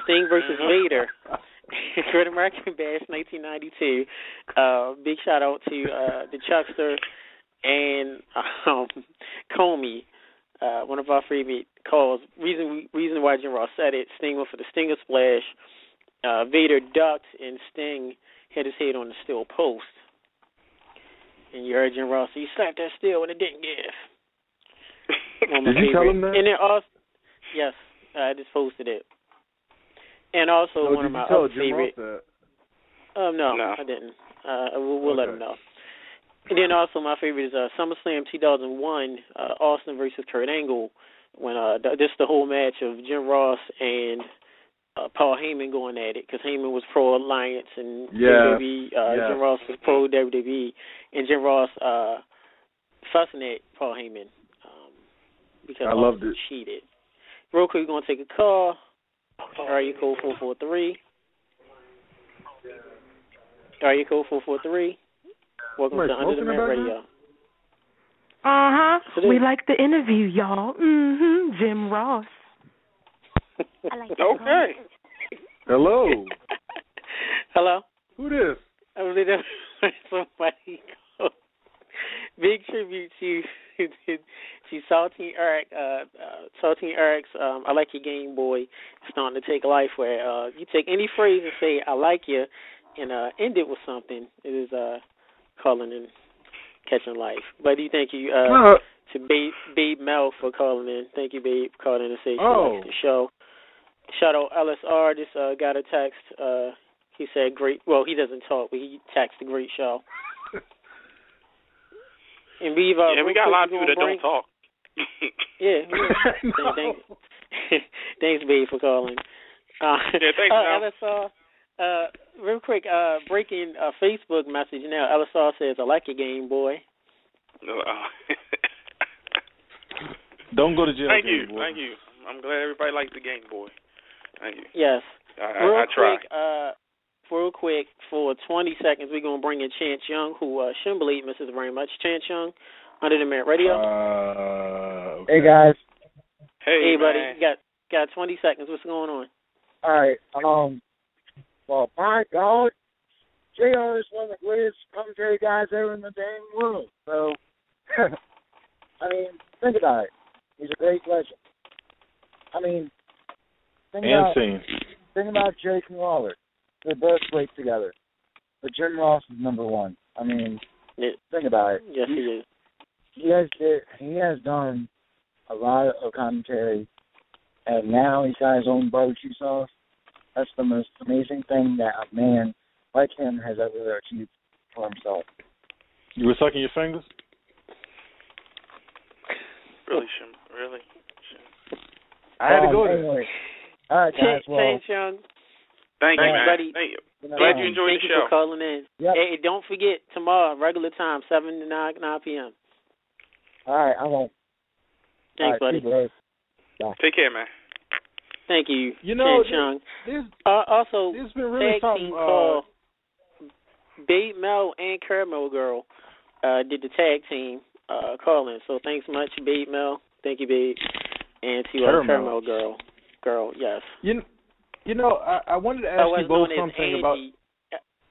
Sting versus Vader, Great American Bash 1992. Big shout out to the Chuckster and Comey, one of our favorite calls. Reason why Jim Ross said it, Sting went for the Stinger Splash. Vader ducked, and Sting hit his head on the steel post. And you heard Jim Ross say, he slapped that steel when it didn't give. Did you tell him that? And then also, yes, I just posted it. And also one of my other favorite. No, I didn't. We'll let him know. And then also my favorite is SummerSlam 2001, Austin versus Kurt Angle, when this the whole match of Jim Ross and Paul Heyman going at it, because Heyman was pro Alliance and WWE. Jim Ross was pro WWE, and Jim Ross fussing at Paul Heyman because I loved it. Cheated. Real quick, we're going to take a call. Area code 443. Area code 443. Welcome to Under the Mat Radio. We like the interview, y'all. Jim Ross. I like Okay. Hello. Hello. Who this? I believe that's somebody called. Big tribute to Saltine Eric. Saltine Eric's I Like Your Game Boy starting to take life, where you take any phrase and say I like you and end it with something. It is calling and catching life. But do thank you to Babe Mel for calling in. Thank you, Babe, for calling in and saying she likes the show. Shout out LSR. Just got a text. He said great. Well, he doesn't talk, but he texted a great show. And we got a lot of people that don't talk. Thanks, Babe, for calling. Thanks, LSR. Real quick, breaking Facebook message now. LSR says, I like your Game Boy. Don't go to jail. Thank you. I'm glad everybody likes the Game Boy. Thank you. Yes. I try. Real quick, for 20 seconds, we're going to bring in Chance Young, who Shimbolete misses very much. Chance Young, Under the Mat Radio. Okay. Hey, guys. Hey buddy. You got 20 seconds. What's going on? All right. Well, my God, JR is one of the greatest commentary guys ever in the dang world. So, I mean, think about it. He's a great legend. I mean, think about Jake and Lawler. They're both great together. But Jim Ross is number one. I mean, think about it. Yes, he is. He has done a lot of commentary, and now he's got his own barbecue sauce. That's the most amazing thing that a man like him has ever achieved for himself. You were sucking your fingers? Really, Shim? Really? I had to go there. Anyway. All right, guys. Chance Young. Thank you, man. Buddy. Thank you. Glad you enjoyed the show. Thank you for calling in. Yep. Hey, don't forget, tomorrow, regular time, 7 to 9 p.m. All right, I won't. Thanks, buddy. Take care, man. Thank you, Chance Young. Also, there's been really tag team call. Babe Mel and Caramel Girl did the tag team calling. So thanks much, Babe Mel. Thank you, Babe. And to Caramel Girl, yes. You know, I wanted to ask you both something about.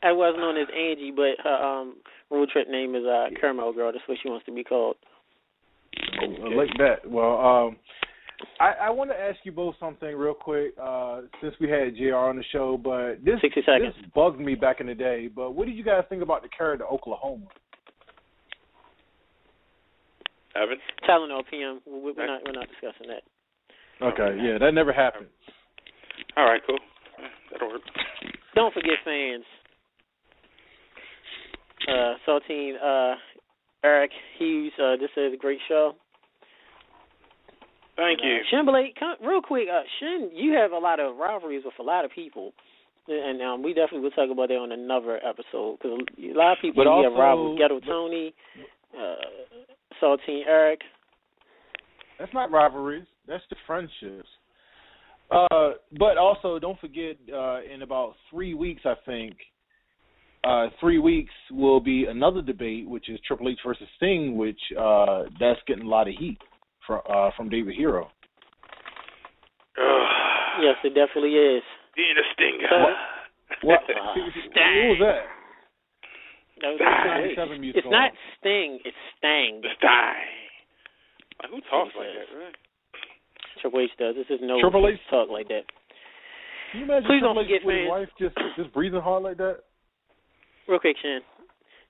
I was known as Angie, but her road trip name is Caramel Girl. That's what she wants to be called. Like that. Well, I want to ask you both something real quick, since we had JR on the show, but this bugged me back in the day. But what did you guys think about the carry to Oklahoma? Evan? Tylenol PM. We're not discussing that. Okay, yeah, that never happened. All right, cool. That'll work. Don't forget, fans. Saltine, Eric Hughes, this is a great show. Thank you. Shimbolete, real quick, Shin, you have a lot of rivalries with a lot of people. And we definitely will talk about that on another episode. Because a lot of people have rivalries. Ghetto Tony, Saltine Eric. That's not rivalries. That's the friendships. But also, don't forget, in about 3 weeks, I think, 3 weeks will be another debate, which is Triple H versus Sting, which that's getting a lot of heat from David Hero. Yes, it definitely is. Being a Stinger. What was that? That was it's not Sting, it's Stang. Like, who talks like that, right? Triple H does. This is no Triple H talk like that. Can you imagine Triple H with his wife just breathing hard like that? Real quick, Shan.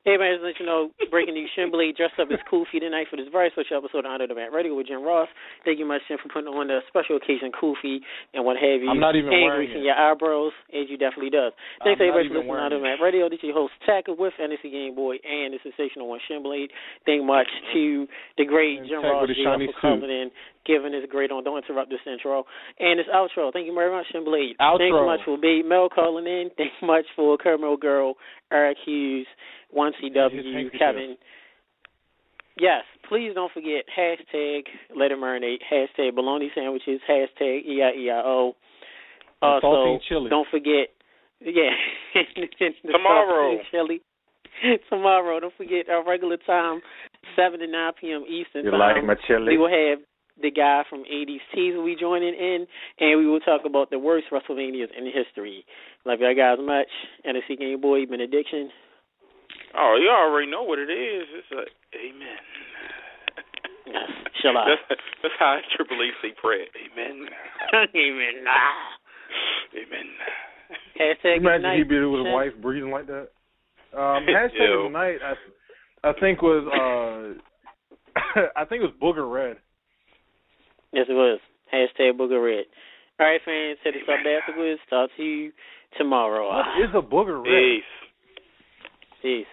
Hey, man, just let you know, breaking news, Shimbolete dressed up as Kofi tonight for this very special episode of Under the Mat Radio with Jim Ross. Thank you much, Shan, for putting on the special occasion Kofi and what have you. I'm not even wearing it. Your eyebrows, as you definitely does. Thanks, everybody, for listening to Under the Mat Radio. This is your host, Tacker, with NSC Game Boy and the sensational one, Shimbolete. Thank much to the great Jim Ross for coming in, giving this great on. Don't interrupt this intro. And this outro. Thank you very much, Shimbolete. Thanks so much for Babe Mel calling in. Thanks much for Caramel Girl, Eric Hughes, 1CW, Kevin. Yes, please don't forget hashtag Let It Marinate, hashtag Bologna Sandwiches, hashtag EIEIO. Also, don't forget, tomorrow. Chili. Tomorrow, don't forget our regular time, 7 to 9 p.m. Eastern you time. Like my chili? We will have the guy from 80s Tees will be joining in, and we will talk about the worst WrestleManias in history. Love y'all guys much. NXT Game Boy, Benediction. Oh, you already know what it is. It's like, amen. Shall I? That's how Triple H say prayer. Amen. Amen. Amen. Hashtag imagine he be with his wife breathing like that. Hashtag of the night, I think was Booger Red. Yes, it was. Hashtag Booger Red. All right, fans, hit us up afterwards. Talk to you tomorrow. What is a Booger Red? Peace. Peace.